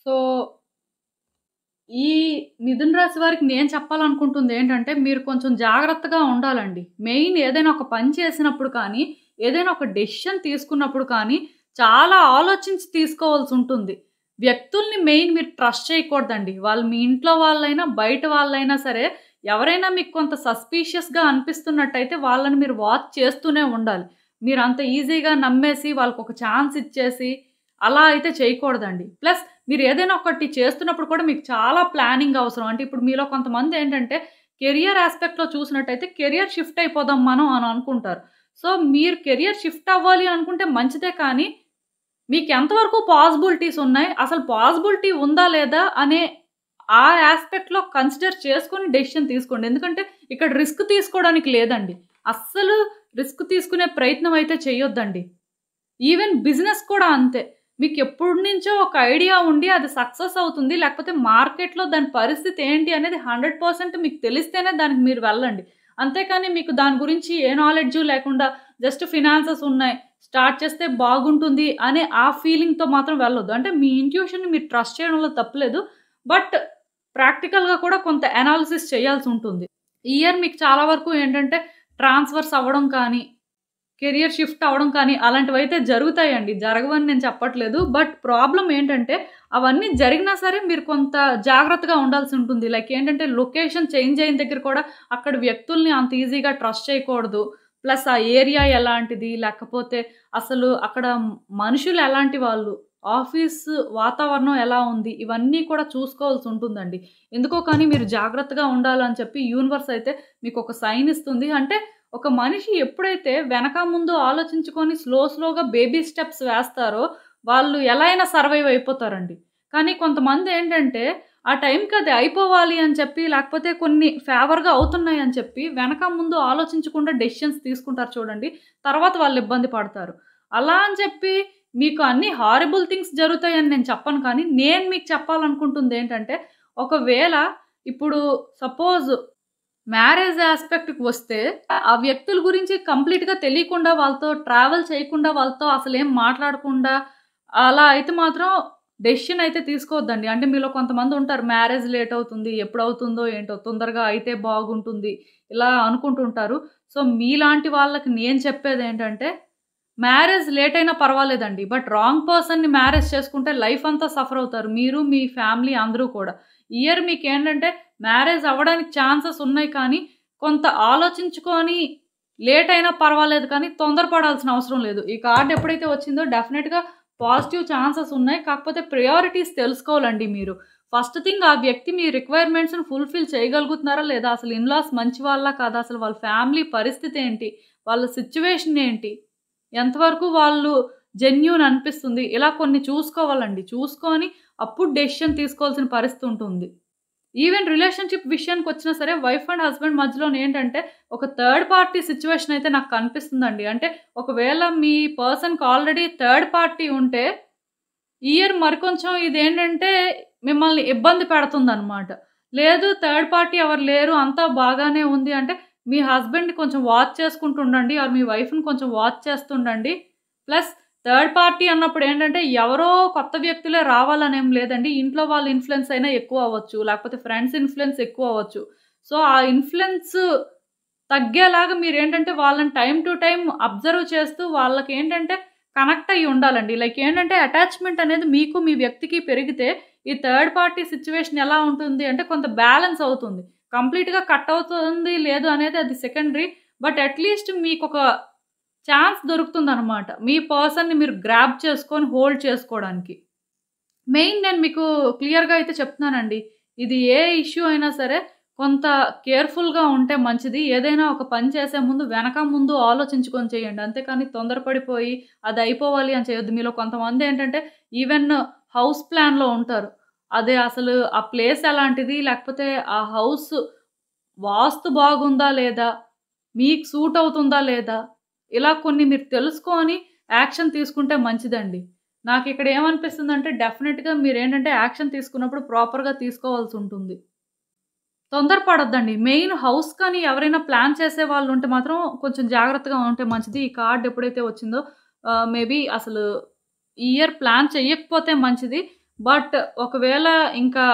సో, ఈ మిథున రాశి వారికి నేను చెప్పాలనుకుంటుందేంటంటే, మీరు కొంచెం జాగ్రత్తగా ఉండాలండి. మెయిన్ ఏదైనా ఒక పని చేసినప్పుడు కానీ, ఏదైనా ఒక డెసిషన్ తీసుకున్నప్పుడు కానీ, చాలా ఆలోచించి తీసుకోవాల్సుంటుంది. వ్యక్తుల్ని మెయిన్ మీరు ట్రస్ట్ చేయకూడదండి. వాళ్ళు మీ ఇంట్లో వాళ్ళైనా, బయట వాళ్ళైనా సరే, ఎవరైనా మీకు కొంత సస్పీషియస్‌గా అనిపిస్తున్నట్టయితే వాళ్ళని మీరు వాచ్ చేస్తూనే ఉండాలి. మీరంత ఈజీగా నమ్మేసి, వాళ్ళకొక ఛాన్స్ ఇచ్చేసి, అలా అయితే చేయకూడదండి. ప్లస్ మీరేదైనా ఒకటి చేస్తున్నప్పుడు కూడా మీకు చాలా ప్లానింగ్ అవసరం. అంటే ఇప్పుడు మీలో కొంతమందేంటంటే కెరియర్ యాస్పెక్ట్‌లో చూసినట్టయితే కెరియర్ షిఫ్ట్ అయిపోదాం మనం అని అనుకుంటారు. సో, మీరు కెరియర్ షిఫ్ట్ అవ్వాలి అనుకుంటే మంచిదే కానీ, మీకెంత వరకు పాసిబిలిటీస్ ఉన్నాయి? అసలు పాసిబిలిటీ ఉందా లేదా అనే ఆ యాస్పెక్ట్‌లో కన్సిడర్ చేసుకొని డెసిషన్ తీసుకోండి. ఎందుకంటే ఇక్కడ రిస్క్ తీసుకోవడానికి లేదండి. అస్సలు రిస్క్ తీసుకునే ప్రయత్నం అయితే చేయొద్దండి. ఈవెన్ బిజినెస్ కూడా అంతే. మీకెప్పటినుంచో ఒక ఐడియా ఉండి అది సక్సెస్ అవుతుంది. లేకపోతే మార్కెట్‌లో దాని పరిస్థితి ఏంటి అనేది 100% మీకు తెలిస్తేనే దానికి మీరు వెళ్ళండి. అంతేకాని మీకు దాని గురించి ఏ నాలెడ్జు లేకుండా జస్ట్ ఫినాన్సెస్ ఉన్నాయి. స్టార్ట్ చేస్తే బాగుంటుంది అనే ఆ ఫీలింగ్‌తో మాత్రం వెళ్ళొద్దు. అంటే మీ ఇంట్యూషన్‌ని మీరు ట్రస్ట్ చేయడంలో తప్పులేదు. బట్ ప్రాక్టికల్‌గా కూడా కొంత అనాలిసిస్ చేయాల్సుంటుంది. ఈ ఇయర్ మీకు చాలా వరకు ఏంటంటే ట్రాన్స్‌ఫర్స్ అవ్వడం కానీ కెరియర్ షిఫ్ట్ అవ్వడం కానీ అలాంటివైతే జరుగుతాయండి. జరగవని నేను చెప్పట్లేదు. బట్ ప్రాబ్లమ్ ఏంటంటే అవన్నీ జరిగినా సరే మీరు కొంత జాగ్రత్తగా ఉండాల్సుంటుంది. లైక్ ఏంటంటే లొకేషన్ చేంజ్ అయిన దగ్గర కూడా అక్కడ వ్యక్తుల్ని అంత ఈజీగా ట్రస్ట్ చేయకూడదు. ప్లస్ ఆ ఏరియా ఎలాంటిది, లేకపోతే అసలు అక్కడ మనుషులు ఎలాంటి వాళ్ళు, ఆఫీస్ వాతావరణం ఎలా ఉంది, ఇవన్నీ కూడా చూసుకోవాల్సుంటుందండి. ఎందుకో కానీ మీరు జాగ్రత్తగా ఉండాలని చెప్పి యూనివర్స్ అయితే మీకొక సైన్ ఇస్తుంది. అంటే ఒక మనిషి ఎప్పుడైతే వెనక ముందు ఆలోచించుకొని స్లోగా బేబీ స్టెప్స్ వేస్తారో, వాళ్ళు ఎలా అయినా సర్వైవ్ అయిపోతారండి. కానీ కొంతమందేంటంటే, ఆ టైంకి అది అయిపోవాలి అని చెప్పి, లేకపోతే కొన్ని ఫేవర్‌గా అవుతున్నాయి అని చెప్పి, వెనక ముందు ఆలోచించకుండా డెసిషన్స్ తీసుకుంటారు చూడండి. తర్వాత వాళ్ళు ఇబ్బంది పడతారు. అలా అని చెప్పి మీకు అన్ని హారిబుల్ థింగ్స్ జరుగుతాయని నేను చెప్పను కానీ, నేను మీకు చెప్పాలనుకుంటుందేంటంటే, ఒకవేళ ఇప్పుడు సపోజ్ మ్యారేజ్ యాస్పెక్ట్‌కి వస్తే, ఆ వ్యక్తుల గురించి కంప్లీట్‌గా తెలియకుండా, వాళ్ళతో ట్రావెల్ చేయకుండా, వాళ్ళతో అసలేం మాట్లాడకుండా, అలా అయితే మాత్రం డెసిషన్ అయితే తీసుకోవద్దండి. అంటే మీలో కొంతమందుంటారు మ్యారేజ్ లేట్ అవుతుంది. ఎప్పుడవుతుందో ఏంటో తొందరగా అయితే బాగుంటుంది. ఇలా అనుకుంటుంటారు. సో, మీలాంటి వాళ్ళకి నేను చెప్పేదేంటంటే, మ్యారేజ్ లేట్ అయినా పర్వాలేదండి. బట్ రాంగ్ పర్సన్‌ని మ్యారేజ్ చేసుకుంటే లైఫ్ అంతా సఫర్ అవుతారు. మీరు, మీ ఫ్యామిలీ అందరూ కూడా. ఈ ఇయర్ మీకేంటంటే మ్యారేజ్ అవ్వడానికి ఛాన్సెస్ ఉన్నాయి కానీ, కొంత ఆలోచించుకొని లేట్ అయినా పర్వాలేదు కానీ, తొందరపడాల్సిన అవసరం లేదు. ఈ కార్డ్ ఎప్పుడైతే వచ్చిందో డెఫినిట్‌గా పాజిటివ్ ఛాన్సెస్ ఉన్నాయి. కాకపోతే ప్రయారిటీస్ తెలుసుకోవాలండి మీరు. ఫస్ట్ థింగ్ ఆ వ్యక్తి మీ రిక్వైర్మెంట్స్‌ని ఫుల్‌ఫిల్ చేయగలుగుతున్నారా లేదా? అసలు ఇన్‌లాస్ మంచి వాళ్ళా కాదా? అసలు వాళ్ళ ఫ్యామిలీ పరిస్థితి ఏంటి? వాళ్ళ సిట్యుయేషన్ ఏంటి? ఎంతవరకు వాళ్ళు జెన్యూన్ అనిపిస్తుంది? ఇలా కొన్ని చూసుకోవాలండి. చూసుకొని అప్పుడు డెసిషన్ తీసుకోవాల్సిన పరిస్థితి ఉంటుంది. ఈవెన్ రిలేషన్‌షిప్ విషయానికొచ్చినా సరే వైఫ్ అండ్ హస్బెండ్ మధ్యలోనేంటంటే ఒక థర్డ్ పార్టీ సిట్యుయేషన్ అయితే నాకు కనిపిస్తుందండి. అంటే ఒకవేళ మీ పర్సన్‌కి ఆల్రెడీ థర్డ్ పార్టీ ఉంటే ఈ ఇయర్ మరికొంచెం ఇదేంటంటే మిమ్మల్ని ఇబ్బంది పెడుతుందనమాట. లేదు థర్డ్ పార్టీ ఎవరు లేరు అంతా బాగానే ఉంది అంటే మీ హస్బెండ్‌ని కొంచెం వాచ్ చేసుకుంటూ ఉండండి. ఆర్ మీ వైఫ్‌ని కొంచెం వాచ్ చేస్తుండండి. ప్లస్ థర్డ్ పార్టీ అన్నప్పుడేంటంటే ఎవరో కొత్త వ్యక్తులే రావాలనేం లేదండి. ఇంట్లో వాళ్ళ ఇన్‌ఫ్లూయెన్స్ అయినా ఎక్కువ అవ్వచ్చు. లేకపోతే ఫ్రెండ్స్ ఇన్‌ఫ్లూయెన్స్ ఎక్కువ అవ్వచ్చు. సో, ఆ ఇన్‌ఫ్లూయెన్స్ తగ్గేలాగా మీరేంటంటే వాళ్ళని టైమ్ టు టైమ్ అబ్జర్వ్ చేస్తూ వాళ్ళకేంటంటే కనెక్ట్ అయ్యి ఉండాలండి. లైక్ ఏంటంటే అటాచ్‌మెంట్ అనేది మీకు మీ వ్యక్తికి పెరిగితే ఈ థర్డ్ పార్టీ సిట్యుయేషన్ ఎలా ఉంటుంది అంటే కొంత బ్యాలెన్స్ అవుతుంది. కంప్లీట్‌గా కట్ అవుతుంది లేదు అనేది అది సెకండరీ. బట్ అట్‌లీస్ట్ మీకొక ఛాన్స్ దొరుకుతుందనమాట. మీ పర్సన్‌ని మీరు గ్రాబ్ చేసుకొని హోల్డ్ చేసుకోవడానికి. మెయిన్ నేను మీకు క్లియర్‌గా అయితే చెప్తున్నానండి. ఇది ఏ ఇష్యూ అయినా సరే కొంత కేర్‌ఫుల్‌గా ఉంటే మంచిది. ఏదైనా ఒక పని చేసే ముందు వెనక ముందు ఆలోచించుకొని చేయండి. అంతేకాని తొందరపడిపోయి అది అయిపోవాలి అని చేయొద్దు. మీలో కొంతమందేంటంటే ఈవెన్ హౌస్ ప్లాన్‌లో ఉంటారు. అదే అసలు ఆ ప్లేస్ ఎలాంటిది? లేకపోతే ఆ హౌస్ వాస్తు బాగుందా లేదా? మీకు సూట్ అవుతుందా లేదా? ఇలా కొన్ని మీరు తెలుసుకొని యాక్షన్ తీసుకుంటే మంచిదండి. నాకిక్కడ ఏమనిపిస్తుందంటే డెఫినిట్‌గా మీరేంటంటే యాక్షన్ తీసుకున్నప్పుడు ప్రాపర్‌గా తీసుకోవాల్సుంటుంది. తొందరపడొద్దండి. మెయిన్ హౌస్ కానీ ఎవరైనా ప్లాన్ చేసేవాళ్ళుంటే మాత్రం కొంచెం జాగ్రత్తగా ఉంటే మంచిది. ఈ కార్డ్ ఎప్పుడైతే వచ్చిందో మేబీ అసలు ఈ ఇయర్ ప్లాన్ చెయ్యకపోతే మంచిది. బట్ ఒకవేళ ఇంకా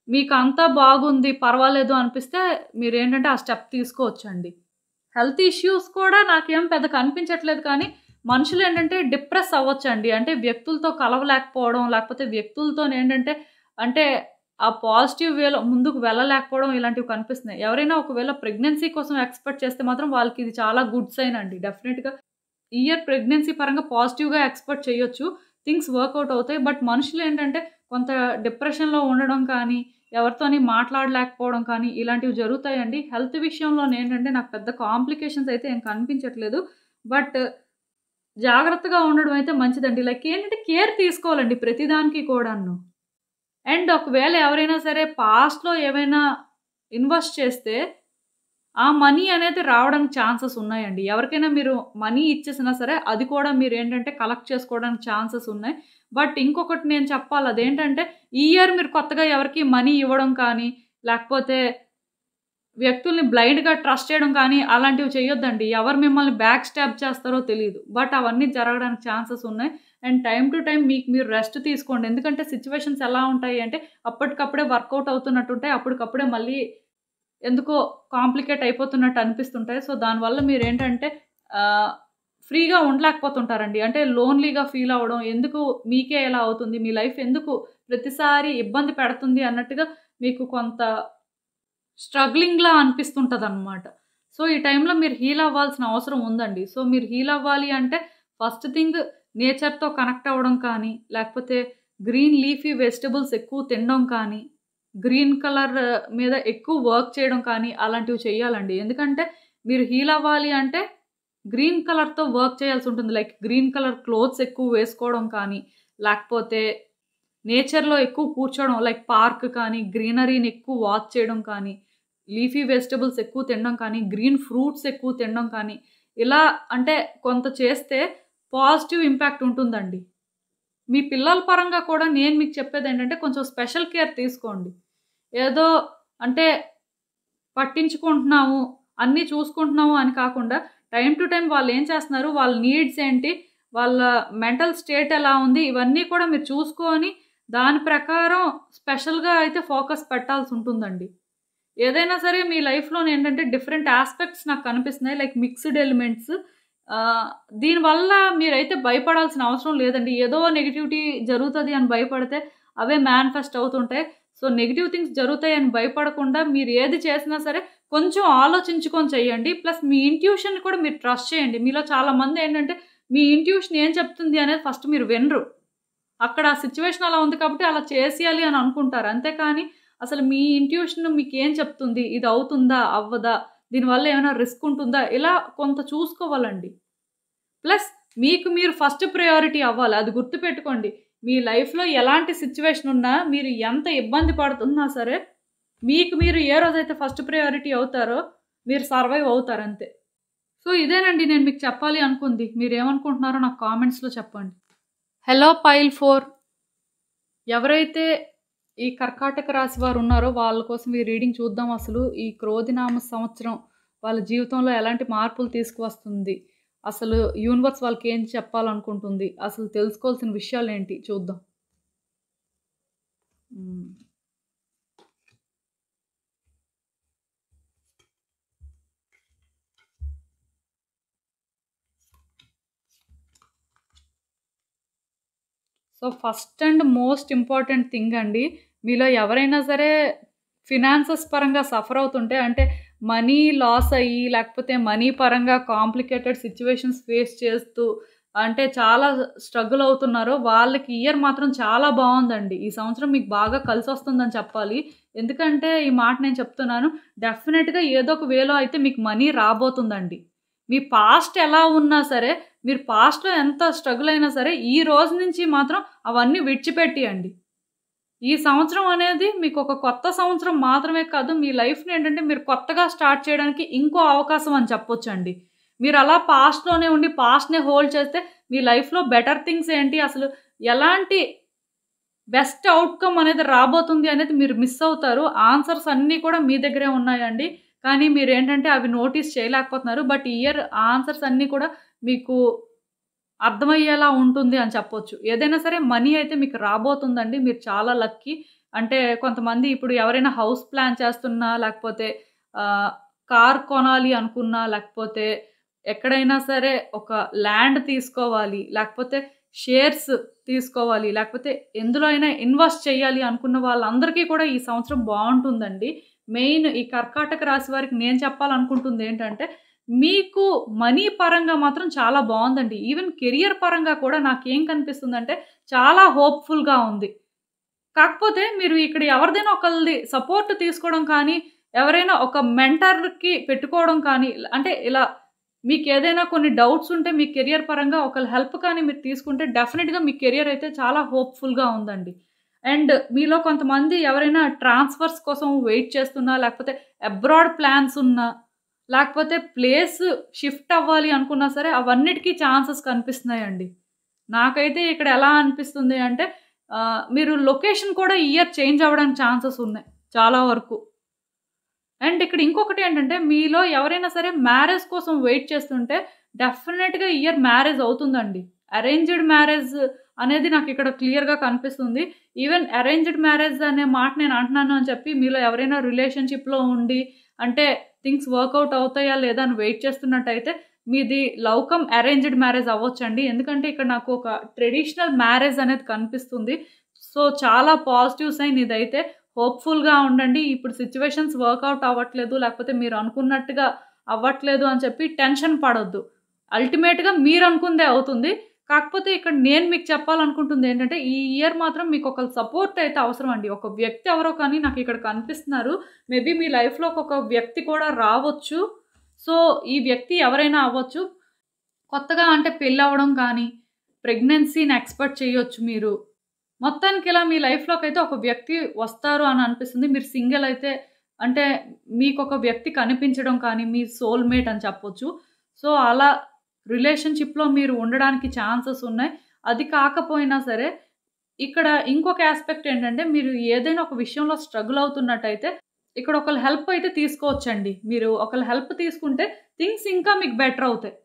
మీకంతా బాగుంది, పర్వాలేదు అనిపిస్తే మీరేంటంటే ఆ స్టెప్ తీసుకోవచ్చండి. హెల్త్ ఇష్యూస్ కూడా నాకేం పెద్ద కనిపించట్లేదు కానీ, మనుషులేంటంటే డిప్రెస్ అవ్వొచ్చండి. అంటే వ్యక్తులతో కలవలేకపోవడం, లేకపోతే వ్యక్తులతోనేంటంటే అంటే ఆ పాజిటివ్ వేలో ముందుకు వెళ్ళలేకపోవడం ఇలాంటివి కనిపిస్తున్నాయి. ఎవరైనా ఒకవేళ ప్రెగ్నెన్సీ కోసం ఎక్స్‌పెక్ట్ చేస్తే మాత్రం వాళ్ళకిది చాలా గుడ్ సైన్ అండి. డెఫినిట్‌గా ఈ ఇయర్ ప్రెగ్నెన్సీ పరంగా పాజిటివ్‌గా ఎక్స్‌పెక్ట్ చేయొచ్చు. థింగ్స్ వర్కౌట్ అవుతాయి. బట్ మనుషులేంటంటే కొంత డిప్రెషన్‌లో ఉండడం కానీ, ఎవరితోని మాట్లాడలేకపోవడం కానీ, ఇలాంటివి జరుగుతాయండి. హెల్త్ విషయంలోనేంటంటే నాకు పెద్ద కాంప్లికేషన్స్ అయితే ఏం కనిపించట్లేదు. బట్ జాగ్రత్తగా ఉండడం అయితే మంచిదండి. లైక్ ఏంటంటే కేర్ తీసుకోవాలండి ప్రతిదానికి కూడాను. అండ్ ఒకవేళ ఎవరైనా సరే పాస్ట్‌లో ఏవైనా ఇన్వెస్ట్ చేస్తే ఆ మనీ అనేది రావడానికి ఛాన్సెస్ ఉన్నాయండి. ఎవరికైనా మీరు మనీ ఇచ్చేసినా సరే, అది కూడా మీరేంటంటే కలెక్ట్ చేసుకోవడానికి ఛాన్సెస్ ఉన్నాయి. బట్ ఇంకొకటి నేను చెప్పాలి అదేంటంటే, ఈ ఇయర్ మీరు కొత్తగా ఎవరికీ మనీ ఇవ్వడం కానీ, లేకపోతే వ్యక్తుల్ని బ్లైండ్‌గా ట్రస్ట్ చేయడం కానీ, అలాంటివి చేయొద్దండి. ఎవరు మిమ్మల్ని బ్యాక్ స్టాబ్ చేస్తారో తెలీదు. బట్ అవన్నీ జరగడానికి ఛాన్సెస్ ఉన్నాయి. అండ్ టైమ్ టు టైమ్ మీకు మీరు రెస్ట్ తీసుకోండి. ఎందుకంటే సిట్యుయేషన్స్ ఎలా ఉంటాయి అంటే, అప్పటికప్పుడే వర్కౌట్ అవుతున్నట్టుంటాయి. అప్పటికప్పుడే మళ్ళీ ఎందుకో కాంప్లికేట్ అయిపోతున్నట్టు అనిపిస్తుంటాయి. సో, దానివల్ల మీరేంటంటే ఆహ్, ఫ్రీగా ఉండలేకపోతుంటారండి. అంటే లోన్‌లీగా ఫీల్ అవ్వడం, ఎందుకు మీకే ఇలా అవుతుంది? మీ లైఫ్ ఎందుకు ప్రతిసారి ఇబ్బంది పెడుతుంది అన్నట్టుగా మీకు కొంత స్ట్రగ్లింగ్‌లా అనిపిస్తుంటదనమాట. సో, ఈ టైంలో మీరు హీల్ అవ్వాల్సిన అవసరం ఉందండి. సో, మీరు హీల్ అవ్వాలి అంటే ఫస్ట్ థింగ్ నేచర్‌తో కనెక్ట్ అవ్వడం కానీ, లేకపోతే గ్రీన్ లీఫీ వెజిటబుల్స్ ఎక్కువ తినడం కానీ, గ్రీన్ కలర్ మీద ఎక్కువ వర్క్ చేయడం కానీ, అలాంటివి చేయాలండి. ఎందుకంటే మీరు హీల్ అవ్వాలి అంటే గ్రీన్ కలర్‌తో వర్క్ చేయాల్సుంటుంది. లైక్ గ్రీన్ కలర్ క్లోత్స్ ఎక్కువ వేసుకోవడం కానీ, లేకపోతే నేచర్‌లో ఎక్కువ కూర్చోవడం లైక్ పార్క్ కానీ, గ్రీనరీని ఎక్కువ వాచ్ చేయడం కానీ, లీఫీ వెజిటబుల్స్ ఎక్కువ తినడం కానీ, గ్రీన్ ఫ్రూట్స్ ఎక్కువ తినడం కానీ, ఇలా అంటే కొంత చేస్తే పాజిటివ్ ఇంపాక్ట్ ఉంటుందండి. మీ పిల్లల పరంగా కూడా నేను మీకు చెప్పేదేంటంటే కొంచెం స్పెషల్ కేర్ తీసుకోండి. ఏదో అంటే పట్టించుకుంటున్నాము, అన్నీ చూసుకుంటున్నాము అని కాకుండా టైమ్ టు టైమ్ వాళ్ళేం చేస్తున్నారు, వాళ్ళ నీడ్స్ ఏంటి, వాళ్ళ మెంటల్ స్టేట్ ఎలా ఉంది, ఇవన్నీ కూడా మీరు చూసుకొని దాని ప్రకారం స్పెషల్‌గా అయితే ఫోకస్ పెట్టాల్సుంటుందండి. ఏదైనా సరే మీ లైఫ్‌లోనేంటంటే డిఫరెంట్ యాస్పెక్ట్స్ నాకు కనిపిస్తున్నాయి. Like mixed elements. ఆహ్, దీనివల్ల మీరైతే భయపడాల్సిన అవసరం లేదండి. ఏదో నెగటివిటీ జరుగుతది అని భయపడితే అవే మేనిఫెస్ట్ అవుతుంటాయి. సో, నెగెటివ్ థింగ్స్ జరుగుతాయని భయపడకుండా మీరు ఏది చేసినా సరే కొంచెం ఆలోచించుకొని చేయండి. ప్లస్ మీ ఇంట్యూషన్‌ని కూడా మీరు ట్రస్ట్ చేయండి. మీలో చాలామందేంటంటే మీ ఇంట్యూషన్ ఏం చెప్తుంది అనేది ఫస్ట్ మీరు వినరు. అక్కడ ఆ సిట్యుయేషన్ అలా ఉంది కాబట్టి అలా చేసేయాలి అని అనుకుంటారు. అంతేకాని అసలు మీ ఇంట్యూషన్ మీకేం చెప్తుంది? ఇది అవుతుందా? అవ్వదా? దీనివల్ల ఏమైనా రిస్క్ ఉంటుందా? ఇలా కొంత చూసుకోవాలండి. ప్లస్ మీకు మీరు ఫస్ట్ ప్రయారిటీ అవ్వాలి. అది గుర్తుపెట్టుకోండి. మీ లైఫ్‌లో ఎలాంటి సిట్యుయేషన్ ఉన్నా, మీరు ఎంత ఇబ్బంది పడుతున్నా సరే, మీకు మీరు ఏ రోజైతే ఫస్ట్ ప్రయారిటీ అవుతారో, మీరు సర్వైవ్ అవుతారంతే. సో, ఇదేనండి నేను మీకు చెప్పాలి అనుకుంది. మీరేమనుకుంటున్నారో నాకు కామెంట్స్‌లో చెప్పండి. హలో పైల్ 4 ఎవరైతే ఈ కర్కాటక రాశి వారు ఉన్నారో వాళ్ళ కోసం ఈ రీడింగ్ చూద్దాం. అసలు ఈ క్రోధినామ సంవత్సరం వాళ్ళ జీవితంలో ఎలాంటి మార్పులు తీసుకువస్తుంది? అసలు యూనివర్స్ వాళ్ళకేం చెప్పాలనుకుంటుంది? అసలు తెలుసుకోవాల్సిన విషయాలేంటి చూద్దాం. హ్మ్. So, first and most important thing అండి. మీలో ఎవరైనా సరే ఫినాన్సెస్ పరంగా సఫర్ అవుతుంటే అంటే మనీ లాస్ అయ్యి, లేకపోతే మనీ పరంగా కాంప్లికేటెడ్ సిట్యుయేషన్స్ ఫేస్ చేస్తూ అంటే చాలా స్ట్రగుల్ అవుతున్నారో వాళ్ళకి ఇయర్ మాత్రం చాలా బావుందండి. ఈ సంవత్సరం మీకు బాగా కలిసొస్తుందని చెప్పాలి. ఎందుకంటే ఈ మాట నేను చెప్తున్నాను. డెఫినిట్‌గా ఏదో ఒక వేలో అయితే మీకు మనీ రాబోతుందండి. మీ పాస్ట్ ఎలా ఉన్నా సరే, మీరు పాస్ట్‌లో ఎంత స్ట్రగుల్ అయినా సరే, ఈ రోజు నుంచి మాత్రం అవన్నీ విడిచిపెట్టియండి. ఈ సంవత్సరం అనేది మీకొక కొత్త సంవత్సరం మాత్రమే కాదు, మీ లైఫ్‌ని ఏంటంటే మీరు కొత్తగా స్టార్ట్ చేయడానికి ఇంకో అవకాశం అని చెప్పొచ్చండి. మీరలా పాస్ట్‌లోనే ఉండి పాస్ట్‌నే హోల్డ్ చేస్తే మీ లైఫ్‌లో బెటర్ థింగ్స్ ఏంటి, అసలు ఎలాంటి బెస్ట్ ఔట్‌కమ్ అనేది రాబోతుంది అనేది మీరు మిస్ అవుతారు. ఆన్సర్స్ అన్నీ కూడా మీ దగ్గరే ఉన్నాయండి. కానీ మీరేంటంటే అవి నోటీస్ చేయలేకపోతున్నారు. బట్ ఈ ఇయర్ ఆన్సర్స్ అన్నీ కూడా మీకు అర్థమయ్యేలా ఉంటుంది అని చెప్పొచ్చు. ఏదైనా సరే మనీ అయితే మీకు రాబోతుందండి. మీరు చాలా లక్కీ. అంటే కొంతమంది ఇప్పుడు ఎవరైనా హౌస్ ప్లాన్ చేస్తున్నా, లేకపోతే ఆహ్, కార్ కొనాలి అనుకున్నా, లేకపోతే ఎక్కడైనా సరే ఒక ల్యాండ్ తీసుకోవాలి, లేకపోతే షేర్స్ తీసుకోవాలి, లేకపోతే ఎందులో అయినా ఇన్వెస్ట్ చేయాలి అనుకున్న వాళ్ళందరికీ కూడా ఈ సంవత్సరం బావుంటుందండి. మెయిన్ ఈ కర్కాటక రాశి వారికి నేను చెప్పాలనుకుంటుందేంటంటే మీకు మనీ పరంగా మాత్రం చాలా బావుందండి. ఈవెన్ కెరియర్ పరంగా కూడా నాకేం కనిపిస్తుందంటే చాలా హోప్‌ఫుల్‌గా ఉంది. కాకపోతే మీరు ఇక్కడ ఎవరిదైనా ఒకళ్ళది సపోర్ట్ తీసుకోవడం కానీ, ఎవరైనా ఒక మెంటర్‌కి పెట్టుకోవడం కానీ, అంటే ఇలా మీకేదైనా కొన్ని డౌట్స్ ఉంటే మీ కెరియర్ పరంగా ఒకళ్ళ హెల్ప్ కానీ మీరు తీసుకుంటే డెఫినిట్‌గా మీ కెరియర్ అయితే చాలా హోప్‌ఫుల్‌గా ఉందండి. అండ్ మీలో కొంతమంది ఎవరైనా ట్రాన్స్‌ఫర్స్ కోసం వెయిట్ చేస్తున్నా, లేకపోతే అబ్రాడ్ ప్లాన్స్ ఉన్నా, లేకపోతే ప్లేస్ షిఫ్ట్ అవ్వాలి అనుకున్నా సరే అవన్నిటికి ఛాన్సెస్ కనిపిస్తున్నాయండి. నాకైతే ఇక్కడ ఎలా అనిపిస్తుంది అంటే మీరు లొకేషన్ కూడా ఈ ఇయర్ చేంజ్ అవ్వడానికి ఛాన్సెస్ ఉన్నాయి చాలా వరకు. అండ్ ఇక్కడ ఇంకొకటేంటంటే, మీలో ఎవరైనా సరే మ్యారేజ్ కోసం వెయిట్ చేస్తుంటే, డెఫినెట్‌గా ఈ ఇయర్ మ్యారేజ్ అవుతుందండి. అరేంజ్డ్ మ్యారేజ్ అనేది నాకిక్కడ క్లియర్‌గా కనిపిస్తుంది. ఈవెన్ అరేంజ్డ్ మ్యారేజ్ అనే మాట నేను అంటున్నాను అని చెప్పి, మీలో ఎవరైనా రిలేషన్‌షిప్‌లో ఉండి, అంటే థింగ్స్ వర్కౌట్ అవుతాయా లేదా అని వెయిట్ చేస్తున్నట్టయితే, మీది లవ్ కమ్ అరేంజ్డ్ మ్యారేజ్ అవ్వొచ్చండి. ఎందుకంటే, ఇక్కడ నాకు ఒక ట్రెడిషనల్ మ్యారేజ్ అనేది కనిపిస్తుంది. సో, చాలా పాజిటివ్ సైన్ ఇదైతే. హోప్‌ఫుల్‌గా ఉండండి. ఇప్పుడు సిట్యుయేషన్స్ వర్కౌట్ అవ్వట్లేదు, లేకపోతే మీరు అనుకున్నట్టుగా అవ్వట్లేదు అని చెప్పి టెన్షన్ పడొద్దు. అల్టిమేట్‌గా మీరనుకుందే అవుతుంది. కాకపోతే ఇక్కడ నేను మీకు చెప్పాలనుకుంటుందేంటంటే, ఈ ఇయర్ మాత్రం మీకొకళ్ళ సపోర్ట్ అయితే అవసరం అండి. ఒక వ్యక్తి ఎవరో కానీ నాకిక్కడ కనిపిస్తున్నారు. మేబీ మీ లైఫ్‌లో ఒక వ్యక్తి కూడా రావచ్చు. సో, ఈ వ్యక్తి ఎవరైనా అవ్వచ్చు. కొత్తగా అంటే పెళ్లవ్వడం కానీ, ప్రెగ్నెన్సీని ఎక్స్‌పెక్ట్ చేయొచ్చు మీరు. మొత్తానికి ఇలా మీ లైఫ్‌లోకైతే ఒక వ్యక్తి వస్తారు అని అనిపిస్తుంది. మీరు సింగిల్ అయితే అంటే మీకొక వ్యక్తి కనిపించడం కానీ, మీ సోల్‌మేట్ అని చెప్పొచ్చు. సో, అలా రిలేషన్‌షిప్‌లో మీరు ఉండడానికి ఛాన్సెస్ ఉన్నాయి. అది కాకపోయినా సరే, ఇక్కడ ఇంకొక యాస్పెక్ట్ ఏంటంటే, మీరు ఏదైనా ఒక విషయంలో స్ట్రగుల్ అవుతున్నట్టయితే, ఇక్కడ ఒకళ్ళ హెల్ప్ అయితే తీసుకోవచ్చండి. మీరు ఒకళ్ళ హెల్ప్ తీసుకుంటే థింగ్స్ ఇంకా మీకు బెటర్ అవుతాయి.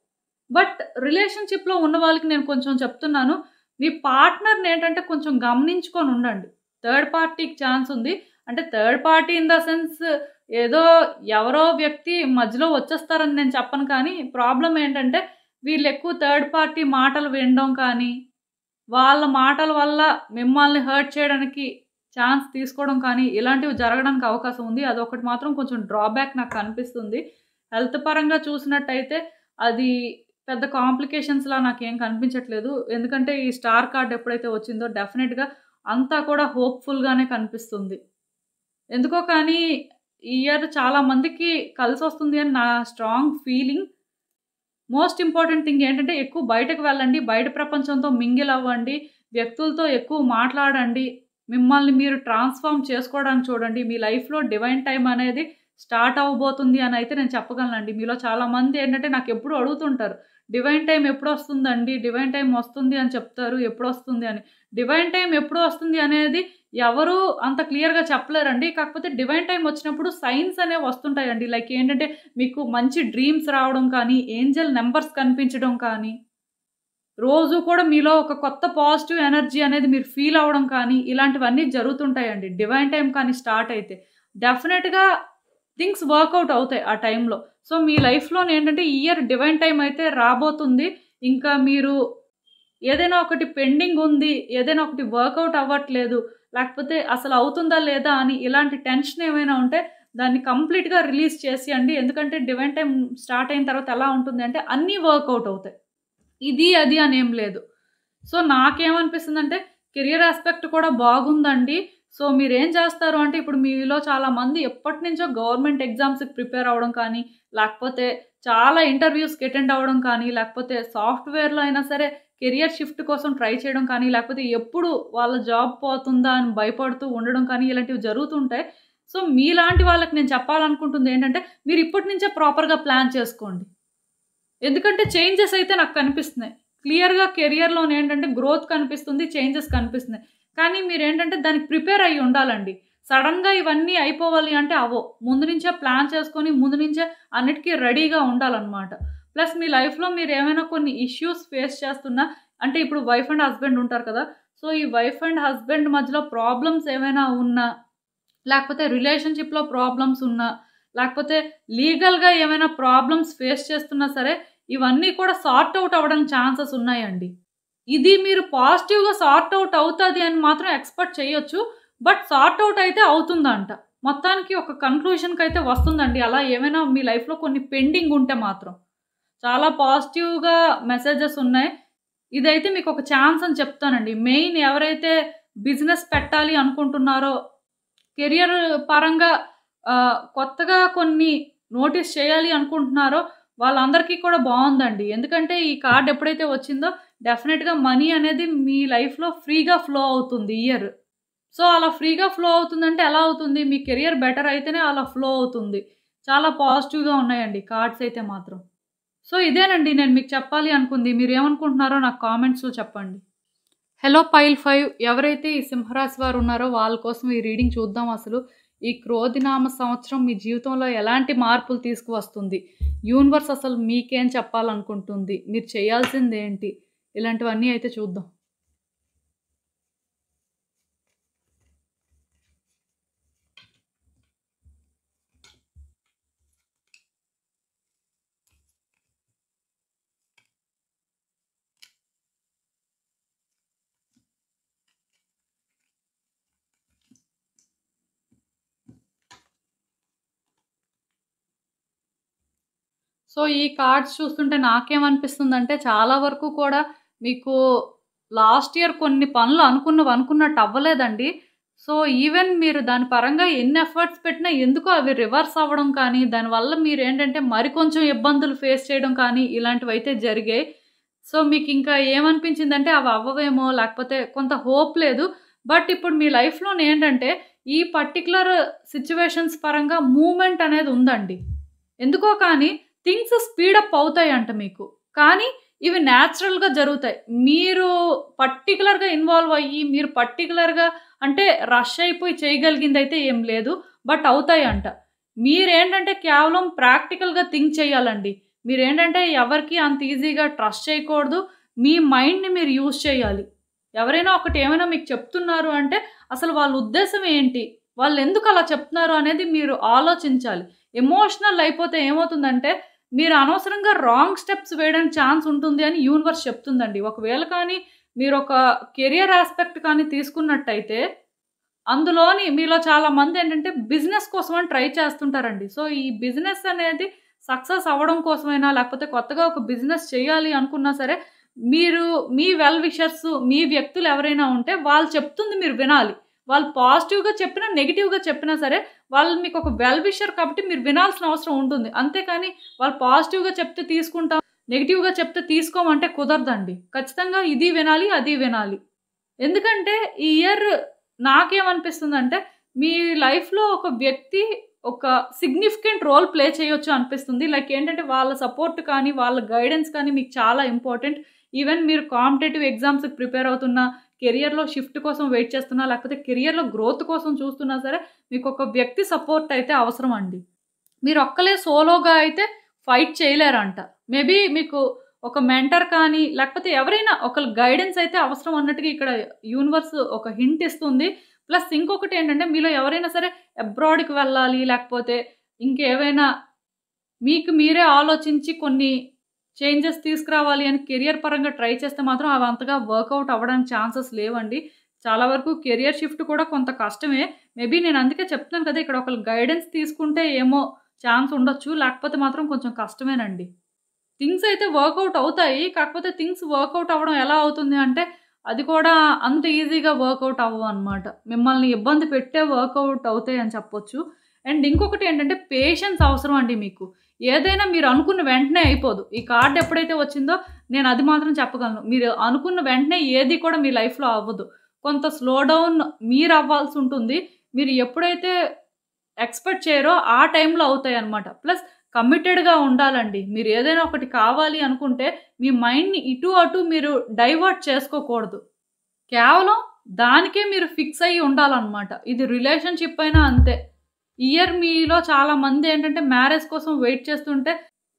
బట్ రిలేషన్‌షిప్‌లో ఉన్న వాళ్ళకి నేను కొంచెం చెప్తున్నాను. మీ పార్ట్నర్‌ని ఏంటంటే కొంచెం గమనించుకొని ఉండండి. థర్డ్ పార్టీకి ఛాన్స్ ఉంది. అంటే third party in the sense ఏదో ఎవరో వ్యక్తి మధ్యలో వచ్చేస్తారని నేను చెప్పను కానీ, ప్రాబ్లమ్ ఏంటంటే వీళ్ళు ఎక్కువ థర్డ్ పార్టీ మాటలు వినడం కానీ, వాళ్ళ మాటల వల్ల మిమ్మల్ని హర్ట్ చేయడానికి ఛాన్స్ తీసుకోవడం కానీ, ఇలాంటివి జరగడానికి అవకాశం ఉంది. అదొకటి మాత్రం కొంచెం డ్రాబ్యాక్ నాకు కనిపిస్తుంది. హెల్త్ పరంగా చూసినట్టయితే అది పెద్ద కాంప్లికేషన్స్‌లా నాకేం కనిపించట్లేదు. ఎందుకంటే ఈ స్టార్ కార్డ్ ఎప్పుడైతే వచ్చిందో డెఫినిట్‌గా అంతా కూడా హోప్‌ఫుల్‌గానే కనిపిస్తుంది. ఎందుకో కానీ ఈ ఇయర్ చాలా మందికి కలిసొస్తుంది అని నా strong feeling. Most important thing ఏంటంటే ఎక్కువ బయటకు వెళ్ళండి. బయట ప్రపంచంతో మింగిల్ అవ్వండి. వ్యక్తులతో ఎక్కువ మాట్లాడండి. మిమ్మల్ని మీరు ట్రాన్స్‌ఫార్మ్ చేసుకోవడానికి చూడండి. మీ లైఫ్‌లో డివైన్ టైమ్ అనేది స్టార్ట్ అవ్వబోతుంది అని అయితే నేను చెప్పగలనండి. మీలో చాలామంది ఏంటంటే నాకెప్పుడూ అడుగుతుంటారు. డివైన్ టైమ్ ఎప్పుడొస్తుందండి? డివైన్ టైమ్ వస్తుంది అని చెప్తారు. ఎప్పుడొస్తుంది అని. డివైన్ టైమ్ ఎప్పుడు వస్తుంది అనేది ఎవరు అంత క్లియర్‌గా చెప్పలేరండి. కాకపోతే డివైన్ టైమ్ వచ్చినప్పుడు సైన్స్ అనేవి వస్తుంటాయండి. లైక్ ఏంటంటే మీకు మంచి డ్రీమ్స్ రావడం కానీ, ఏంజెల్ నంబర్స్ కనిపించడం కానీ, రోజు కూడా మీలో ఒక కొత్త పాజిటివ్ ఎనర్జీ అనేది మీరు ఫీల్ అవ్వడం కానీ, ఇలాంటివన్నీ జరుగుతుంటాయండి. డివైన్ టైమ్ కానీ స్టార్ట్ అయితే. డెఫినిట్‌గా థింగ్స్ వర్కౌట్ అవుతాయి ఆ టైంలో. సో, మీ లైఫ్‌లోనేంటంటే ఈ ఇయర్ డివైన్ టైమ్ అయితే రాబోతుంది. ఇంకా మీరు ఏదైనా ఒకటి పెండింగ్ ఉంది, ఏదైనా ఒకటి వర్కౌట్ అవ్వట్లేదు, లేకపోతే అసలు అవుతుందా లేదా అని ఇలాంటి టెన్షన్ ఏమైనా ఉంటే దాన్ని కంప్లీట్‌గా రిలీజ్ చేసేయండి. ఎందుకంటే డివైన్ టైమ్ స్టార్ట్ అయిన తర్వాత ఎలా ఉంటుంది అంటే అన్నీ వర్కౌట్ అవుతాయి. ఇది, అది అనేం లేదు. సో, నాకేమనిపిస్తుందంటే కెరియర్ యాస్పెక్ట్ కూడా బాగుందండి. సో, మీరేం చేస్తారు అంటే ఇప్పుడు మీలో చాలామంది ఎప్పటినుంచో గవర్నమెంట్ ఎగ్జామ్స్‌కి ప్రిపేర్ అవ్వడం కానీ, లేకపోతే చాలా ఇంటర్వ్యూస్‌కి అటెండ్ అవ్వడం కానీ, లేకపోతే సాఫ్ట్‌వేర్‌లో అయినా సరే కెరియర్ షిఫ్ట్ కోసం ట్రై చేయడం కానీ, లేకపోతే ఎప్పుడు వాళ్ళ జాబ్ పోతుందా అని భయపడుతూ ఉండడం కానీ, ఇలాంటివి జరుగుతుంటాయి. సో, మీలాంటి వాళ్ళకి నేను చెప్పాలనుకుంటుంది ఏంటంటే, మీరు ఇప్పటి నుంచే ప్రాపర్‌గా ప్లాన్ చేసుకోండి. ఎందుకంటే చేంజెస్ అయితే నాకు కనిపిస్తున్నాయి. క్లియర్‌గా కెరియర్‌లోనేంటంటే గ్రోత్ కనిపిస్తుంది. చేంజెస్ కనిపిస్తున్నాయి. కానీ మీరేంటంటే దానికి ప్రిపేర్ అయ్యి ఉండాలండి. సడెన్‌గా ఇవన్నీ అయిపోవాలి అంటే అవ్వవు. ముందు నుంచే ప్లాన్ చేసుకొని, ముందు నుంచే అన్నిటికి రెడీగా ఉండాలనమాట. ప్లస్ మీ లైఫ్‌లో మీరేమైనా కొన్ని ఇష్యూస్ ఫేస్ చేస్తున్నా అంటే ఇప్పుడు వైఫ్ అండ్ హస్బెండ్ ఉంటారు కదా! సో, ఈ వైఫ్ అండ్ హస్బెండ్ మధ్యలో ప్రాబ్లమ్స్ ఏమైనా ఉన్నా, లేకపోతే రిలేషన్‌షిప్‌లో ప్రాబ్లమ్స్ ఉన్నా, లేకపోతే లీగల్‌గా ఏమైనా ప్రాబ్లమ్స్ ఫేస్ చేస్తున్నా సరే, ఇవన్నీ కూడా సార్ట్ ఔట్ అవ్వడానికి ఛాన్సెస్ ఉన్నాయండి. ఇది మీరు పాజిటివ్‌గా సార్ట్ ఔట్ అవుతది అని మాత్రం ఎక్స్‌పెక్ట్ చేయొచ్చు. బట్ సార్ట్ ఔట్ అయితే అవుతుందంట. మొత్తానికి ఒక కన్క్లూజన్‌కైతే వస్తుందండి. అలా ఏమైనా మీ లైఫ్‌లో కొన్ని పెండింగ్ ఉంటే మాత్రం. చాలా పాజిటివ్‌గా మెసేజెస్ ఉన్నాయి. ఇదైతే మీకొక ఛాన్స్ అని చెప్తానండి. మెయిన్ ఎవరైతే బిజినెస్ పెట్టాలి అనుకుంటున్నారో, కెరియర్ పరంగా కొత్తగా కొన్ని నోటీస్ చేయాలి అనుకుంటున్నారో, వాళ్ళందరికీ కూడా బావుందండి. ఎందుకంటే ఈ కార్డ్ ఎప్పుడైతే వచ్చిందో డెఫినిట్‌గా మనీ అనేది మీ లైఫ్‌లో ఫ్రీగా ఫ్లో అవుతుంది ఈ ఇయర్. సో, అలా ఫ్రీగా ఫ్లో అవుతుందంటే ఎలా అవుతుంది? మీ కెరియర్ బెటర్ అయితేనే అలా ఫ్లో అవుతుంది. చాలా పాజిటివ్‌గా ఉన్నాయండి కార్డ్స్ అయితే మాత్రం. సో, ఇదేనండి నేను మీకు చెప్పాలి అనుకుంది. మీరేమనుకుంటున్నారో నాకు కామెంట్స్‌లో చెప్పండి. హలో పైల్ 5 ఎవరైతే ఈ సింహరాశి వారు ఉన్నారో వాళ్ళ కోసం ఈ రీడింగ్ చూద్దాం అసలు. ఈ క్రోధినామ సంవత్సరం మీ జీవితంలో ఎలాంటి మార్పులు తీసుకువస్తుంది? యూనివర్స్ అసలు మీకేం చెప్పాలనుకుంటుంది? మీరు చేయాల్సిందేంటి? ఇలాంటివన్నీ అయితే చూద్దాం. సో, ఈ కార్డ్స్ చూస్తుంటే నాకేమనిపిస్తుందంటే, చాలా వరకు కూడా మీకు లాస్ట్ ఇయర్ కొన్ని పనులు అనుకున్నట్టు అవ్వలేదండి. సో, ఈవెన్ మీరు దాని పరంగా ఎన్ని ఎఫర్ట్స్ పెట్టినా ఎందుకో అవి రివర్స్ అవ్వడం కానీ, దానివల్ల మీరేంటంటే మరికొంచెం ఇబ్బందులు ఫేస్ చేయడం కానీ, ఇలాంటివైతే జరిగాయి. సో, మీకింకా ఏమనిపించిందంటే అవి అవ్వవేమో, లేకపోతే కొంత హోప్ లేదు. బట్ ఇప్పుడు మీ లైఫ్‌లోనేంటంటే, ఈ పర్టిక్యులర్ సిట్యుయేషన్స్ పరంగా మూవ్‌మెంట్ అనేది ఉందండి. ఎందుకో కానీ థింగ్స్ స్పీడప్ అవుతాయంట మీకు. కానీ ఇవి న్యాచురల్‌గా జరుగుతాయి. మీరు పర్టిక్యులర్‌గా ఇన్వాల్వ్ అయ్యి, మీరు పర్టిక్యులర్‌గా అంటే రష్ అయిపోయి చేయగలిగిందైతే ఏం లేదు. బట్ అవుతాయంట. మీరేంటంటే కేవలం ప్రాక్టికల్‌గా థింక్ చేయాలండి. మీరేంటంటే ఎవరికీ అంత ఈజీగా ట్రస్ట్ చేయకూడదు. మీ మైండ్‌ని మీరు యూజ్ చేయాలి. ఎవరైనా ఒకటి ఏమైనా మీకు చెప్తున్నారు అంటే అసలు వాళ్ళ ఉద్దేశ్యం ఏంటి? వాళ్ళెందుకు అలా చెప్తున్నారు అనేది మీరు ఆలోచించాలి. ఎమోషనల్ అయిపోతే ఏమవుతుందంటే, మీరు అనవసరంగా రాంగ్ స్టెప్స్ వేయడానికి ఛాన్స్ ఉంటుంది అని యూనివర్స్ చెప్తుందండి. ఒకవేళ కానీ మీరొక కెరియర్ యాస్పెక్ట్ కానీ తీసుకున్నట్టయితే, అందులోని మీలో చాలామందేంటంటే బిజినెస్ కోసమని ట్రై చేస్తుంటారండి. సో, ఈ బిజినెస్ అనేది సక్సెస్ అవ్వడం కోసమైనా, లేకపోతే కొత్తగా ఒక బిజినెస్ చేయాలి అనుకున్నా సరే, మీరు మీ వెల్ విషర్స్, మీ వ్యక్తులు ఎవరైనా ఉంటే వాళ్ళు చెప్తుంది మీరు వినాలి. వాళ్ళు పాజిటివ్‌గా చెప్పినా, నెగెటివ్‌గా చెప్పినా సరే, వాళ్ళు మీకొక వెల్ విషర్ కాబట్టి మీరు వినాల్సిన అవసరం ఉంటుంది. అంతేకాని వాళ్ళు పాజిటివ్‌గా చెప్తే తీసుకుంటాం, నెగెటివ్‌గా చెప్తే తీసుకోమంటే కుదరదండి. ఖచ్చితంగా ఇది వినాలి, అది వినాలి. ఎందుకంటే ఈ ఇయర్ నాకేమనిపిస్తుందంటే, మీ లైఫ్‌లో ఒక వ్యక్తి ఒక సిగ్నిఫికెంట్ రోల్ ప్లే చేయొచ్చు అనిపిస్తుంది. లైక్ ఏంటంటే వాళ్ళ సపోర్ట్ కానీ, వాళ్ళ గైడెన్స్ కానీ మీకు చాలా ఇంపార్టెంట్. ఈవెన్ మీరు కాంపిటేటివ్ ఎగ్జామ్స్‌కి ప్రిపేర్ అవుతున్నా, కెరియర్‌లో షిఫ్ట్ కోసం వెయిట్ చేస్తున్నా, లేకపోతే కెరియర్‌లో గ్రోత్ కోసం చూస్తున్నా సరే, మీకొక వ్యక్తి సపోర్ట్ అయితే అవసరం అండి. మీరొక్కలే సోలోగా అయితే ఫైట్ చేయలేరంట. మేబీ మీకు ఒక మెంటర్ కానీ, లేకపోతే ఎవరైనా ఒకళ్ళ గైడెన్స్ అయితే అవసరం అన్నట్టుగా ఇక్కడ యూనివర్స్ ఒక హింట్ ఇస్తుంది. ప్లస్ ఇంకొకటేంటంటే, మీలో ఎవరైనా సరే అబ్రాడ్‌కి వెళ్ళాలి, లేకపోతే ఇంకేవైనా మీకు మీరే ఆలోచించి కొన్ని చేంజెస్ తీసుకురావాలి అని కెరియర్ పరంగా ట్రై చేస్తే మాత్రం అవి అంతగా వర్కౌట్ అవ్వడానికి ఛాన్సెస్ లేవండి. చాలా వరకు కెరియర్ షిఫ్ట్ కూడా కొంత కష్టమే. మేబీ నేను అందుకే చెప్తున్నాను కదా! ఇక్కడ ఒకళ్ళ గైడెన్స్ తీసుకుంటే ఏమో ఛాన్స్ ఉండొచ్చు. లేకపోతే మాత్రం కొంచెం కష్టమేనండి. థింగ్స్ అయితే వర్కౌట్ అవుతాయి. కాకపోతే థింగ్స్ వర్కౌట్ అవ్వడం ఎలా అవుతుంది అంటే, అది కూడా అంత ఈజీగా వర్కౌట్ అవ్వవనమాట. మిమ్మల్ని ఇబ్బంది పెట్టే వర్కౌట్ అవుతాయని చెప్పొచ్చు. అండ్ ఇంకొకటి ఏంటంటే పేషెన్స్ అవసరం అండి మీకు. ఏదైనా మీరు అనుకున్న వెంటనే అయిపోదు. ఈ కార్డ్ ఎప్పుడైతే వచ్చిందో నేను అది మాత్రం చెప్పగలను. మీరు అనుకున్న వెంటనే ఏది కూడా మీ లైఫ్‌లో అవ్వదు. కొంత స్లో డౌన్ మీరు అవ్వాల్సి ఉంటుంది. మీరు ఎప్పుడైతే ఎక్స్‌పెక్ట్ చేయరో ఆ టైంలో అవుతాయన్నమాట. ప్లస్ కమిటెడ్‌గా ఉండాలండి. మీరు ఏదైనా ఒకటి కావాలి అనుకుంటే మీ మైండ్‌ని ఇటు అటు మీరు డైవర్ట్ చేసుకోకూడదు. కేవలం దానికే మీరు ఫిక్స్ అయ్యి ఉండాలన్నమాట. ఇది రిలేషన్‌షిప్ అయినా అంతే. ఈ ఇయర్ మీలో చాలామంది ఏంటంటే మ్యారేజ్ కోసం వెయిట్ చేస్తుంటే,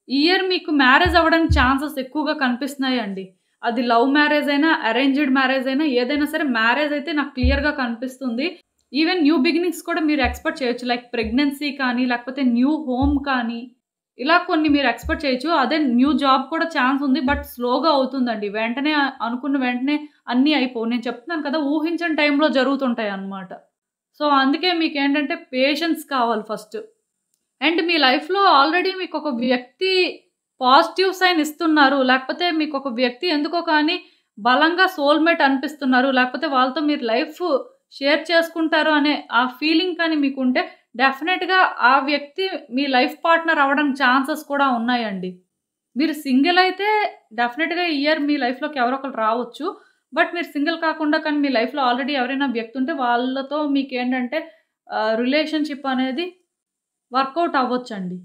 ఈ ఇయర్ మీకు మ్యారేజ్ అవ్వడానికి ఛాన్సెస్ ఎక్కువగా కనిపిస్తున్నాయండి. అది లవ్ మ్యారేజ్ అయినా, అరేంజ్డ్ మ్యారేజ్ అయినా ఏదైనా సరే మ్యారేజ్ అయితే నాకు క్లియర్‌గా కనిపిస్తుంది. ఈవెన్ న్యూ బిగినింగ్స్ కూడా మీరు ఎక్స్‌పెక్ట్ చేయొచ్చు. లైక్ ప్రెగ్నెన్సీ కానీ, లేకపోతే న్యూ హోమ్ కానీ, ఇలా కొన్ని మీరు ఎక్స్‌పెక్ట్ చేయొచ్చు. అదే న్యూ జాబ్ కూడా ఛాన్స్ ఉంది. బట్ స్లోగా అవుతుందండి. వెంటనే అనుకున్న వెంటనే అన్నీ అయిపోవు. నేను చెప్తున్నాను కదా! ఊహించని టైంలో జరుగుతుంటాయన్నమాట. సో, అందుకే మీకేంటంటే పేషెన్స్ కావాలి ఫస్ట్. అండ్ మీ లైఫ్‌లో ఆల్రెడీ మీకొక వ్యక్తి పాజిటివ్ సైన్ ఇస్తున్నారు. లేకపోతే మీకొక వ్యక్తి ఎందుకో కానీ బలంగా సోల్‌మేట్ అనిపిస్తున్నారు. లేకపోతే వాళ్ళతో మీరు లైఫ్ షేర్ చేసుకుంటారు అనే ఆ ఫీలింగ్ కానీ మీకుంటే డెఫినెట్‌గా ఆ వ్యక్తి మీ లైఫ్ పార్ట్నర్ అవ్వడానికి ఛాన్సెస్ కూడా ఉన్నాయండి. మీరు సింగిల్ అయితే డెఫినెట్‌గా ఈ ఇయర్ మీ లైఫ్‌లోకి ఎవరో ఒకళ్ళు రావచ్చు. బట్ మీరు సింగిల్ కాకుండా కానీ మీ లైఫ్‌లో ఆల్రెడీ ఎవరైనా వ్యక్తి ఉంటే వాళ్ళతో మీకేంటంటే రిలేషన్‌షిప్ అనేది వర్కౌట్ అవ్వొచ్చండి.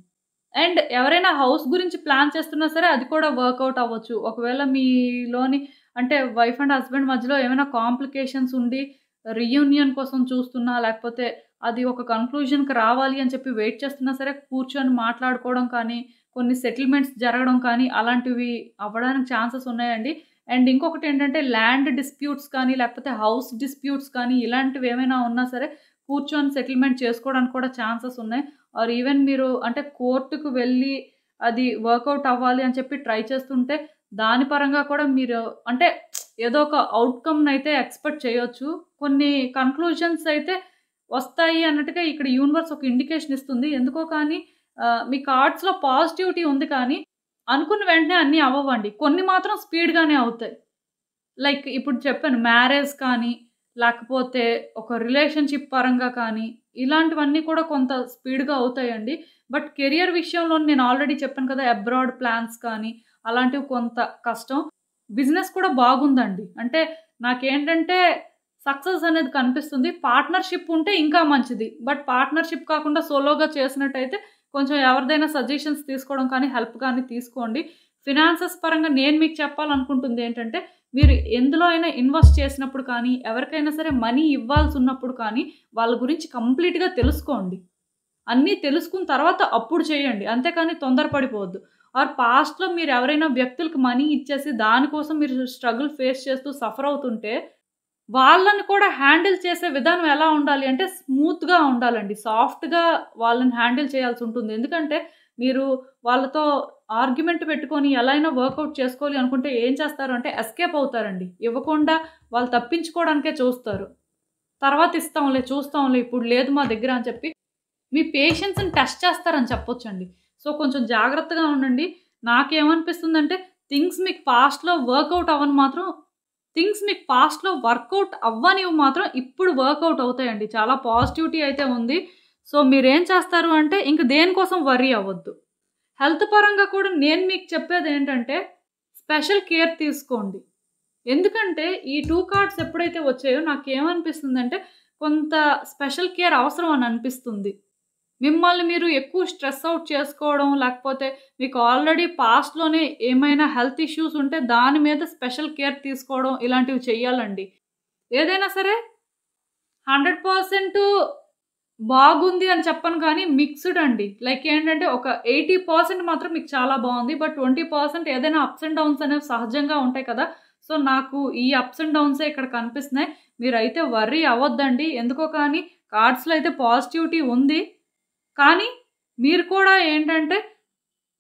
అండ్ ఎవరైనా హౌస్ గురించి ప్లాన్ చేస్తున్నా సరే అది కూడా వర్కౌట్ అవ్వచ్చు. ఒకవేళ మీలోని అంటే వైఫ్ అండ్ హస్బెండ్ మధ్యలో ఏమైనా కాంప్లికేషన్స్ ఉండి రీయూనియన్ కోసం చూస్తున్నా, లేకపోతే అది ఒక కన్‌క్లూజన్‌కి రావాలి అని చెప్పి వెయిట్ చేస్తున్నా సరే కూర్చొని మాట్లాడుకోవడం కానీ, కొన్ని సెటిల్‌మెంట్స్ జరగడం కానీ అలాంటివి అవ్వడానికి ఛాన్సెస్ ఉన్నాయండి. అండ్ ఇంకొకటేంటంటే ల్యాండ్ డిస్ప్యూట్స్ కానీ, లేకపోతే హౌస్ డిస్ప్యూట్స్ కానీ ఇలాంటివి ఏమైనా ఉన్నా సరే కూర్చొని సెటిల్‌మెంట్ చేసుకోవడానికి కూడా ఛాన్సెస్ ఉన్నాయి. ఆర్ ఈవెన్ మీరు అంటే కోర్ట్‌కి వెళ్ళి అది వర్కౌట్ అవ్వాలి అని చెప్పి ట్రై చేస్తుంటే దాని పరంగా కూడా మీరు అంటే ఏదో ఒక ఔట్‌కమ్‌నైతే ఎక్స్‌పెక్ట్ చేయొచ్చు. కొన్ని కన్‌క్లూజన్స్ అయితే వస్తాయి అన్నట్టుగా ఇక్కడ యూనివర్స్ ఒక ఇండికేషన్ ఇస్తుంది. ఎందుకో కానీ మీ కార్డ్స్‌లో పాజిటివిటీ ఉంది కానీ అనుకున్న వెంటనే అన్నీ అవ్వవండి. కొన్ని మాత్రం స్పీడ్‌గానే అవుతాయి. లైక్ ఇప్పుడు చెప్పాను మ్యారేజ్ కానీ, లేకపోతే ఒక రిలేషన్‌షిప్ పరంగా కానీ, ఇలాంటివన్నీ కూడా కొంత స్పీడ్‌గా అవుతాయండి. బట్ కెరియర్ విషయంలో నేను ఆల్రెడీ చెప్పాను కదా! అబ్రాడ్ ప్లాన్స్ కానీ, అలాంటివి కొంత కష్టం. బిజినెస్ కూడా బాగుందండి. అంటే నాకేంటంటే సక్సెస్ అనేది కనిపిస్తుంది. పార్ట్నర్‌షిప్ ఉంటే ఇంకా మంచిది. బట్ పార్ట్నర్‌షిప్ కాకుండా సోలోగా చేసినట్టయితే కొంచెం ఎవరిదైనా సజెషన్స్ తీసుకోవడం కానీ, హెల్ప్ కానీ తీసుకోండి. ఫినాన్సెస్ పరంగా నేను మీకు చెప్పాలనుకుంటుంది ఏంటంటే, మీరు ఎందులో అయినా ఇన్వెస్ట్ చేసినప్పుడు కానీ, ఎవరికైనా సరే మనీ ఇవ్వాల్సున్నప్పుడు కానీ, వాళ్ళ గురించి కంప్లీట్‌గా తెలుసుకోండి. అన్నీ తెలుసుకున్న తర్వాత అప్పుడు చేయండి. అంతేకాని తొందరపడిపోవద్దు. ఆర్ పాస్ట్‌లో మీరు ఎవరైనా వ్యక్తులకి మనీ ఇచ్చేసి దానికోసం మీరు స్ట్రగుల్ ఫేస్ చేస్తూ సఫర్ అవుతుంటే, వాళ్ళని కూడా హ్యాండిల్ చేసే విధానం ఎలా ఉండాలి అంటే స్మూత్‌గా ఉండాలండి. సాఫ్ట్‌గా వాళ్ళని హ్యాండిల్ చేయాల్సుంటుంది. ఎందుకంటే మీరు వాళ్ళతో ఆర్గ్యుమెంట్ పెట్టుకొని ఎలా అయినా వర్కౌట్ చేసుకోవాలి అనుకుంటే ఏం చేస్తారు అంటే ఎస్కేప్ అవుతారండి. ఇవ్వకుండా వాళ్ళు తప్పించుకోవడానికే చూస్తారు. తర్వాత ఇస్తాంలే, చూస్తాంలే, ఇప్పుడు లేదు మా దగ్గర అని చెప్పి మీ పేషెన్స్‌ని టెస్ట్ చేస్తారని చెప్పొచ్చండి. సో, కొంచెం జాగ్రత్తగా ఉండండి. నాకేమనిపిస్తుందంటే థింగ్స్ మీకు పాస్ట్‌లో వర్కౌట్ అవ్వనివి మాత్రం ఇప్పుడు వర్కౌట్ అవుతాయండి. చాలా పాజిటివిటీ అయితే ఉంది. సో, మీరేం చేస్తారు అంటే ఇంక దేనికోసం వర్రీ అవ్వద్దు. హెల్త్ పరంగా కూడా నేను మీకు చెప్పేదేంటంటే స్పెషల్ కేర్ తీసుకోండి. ఎందుకంటే ఈ 2 కార్డ్స్ ఎప్పుడైతే వచ్చాయో నాకేమనిపిస్తుందంటే కొంత స్పెషల్ కేర్ అవసరం అని అనిపిస్తుంది. మిమ్మల్ని మీరు ఎక్కువ స్ట్రెస్ ఔట్ చేసుకోవడం, లేకపోతే మీకు ఆల్రెడీ పాస్ట్‌లోనే ఏమైనా హెల్త్ ఇష్యూస్ ఉంటే దాని మీద స్పెషల్ కేర్ తీసుకోవడం ఇలాంటివి చెయ్యాలండి. ఏదైనా సరే 100% బాగుంది అని చెప్పను కానీ మిక్స్‌డ్ అండి. లైక్ ఏంటంటే ఒక 80% మాత్రం మీకు చాలా బావుంది. బట్ 20% ఏదైనా అప్స్ అండ్ డౌన్స్ అనేవి సహజంగా ఉంటాయి కదా! సో, నాకు ఈ అప్స్ అండ్ డౌన్సే ఇక్కడ కనిపిస్తున్నాయి. మీరైతే వర్రీ అవ్వద్దండి. ఎందుకో కానీ కార్డ్స్‌లో అయితే పాజిటివిటీ ఉంది. కానీ మీరు కూడా ఏంటంటే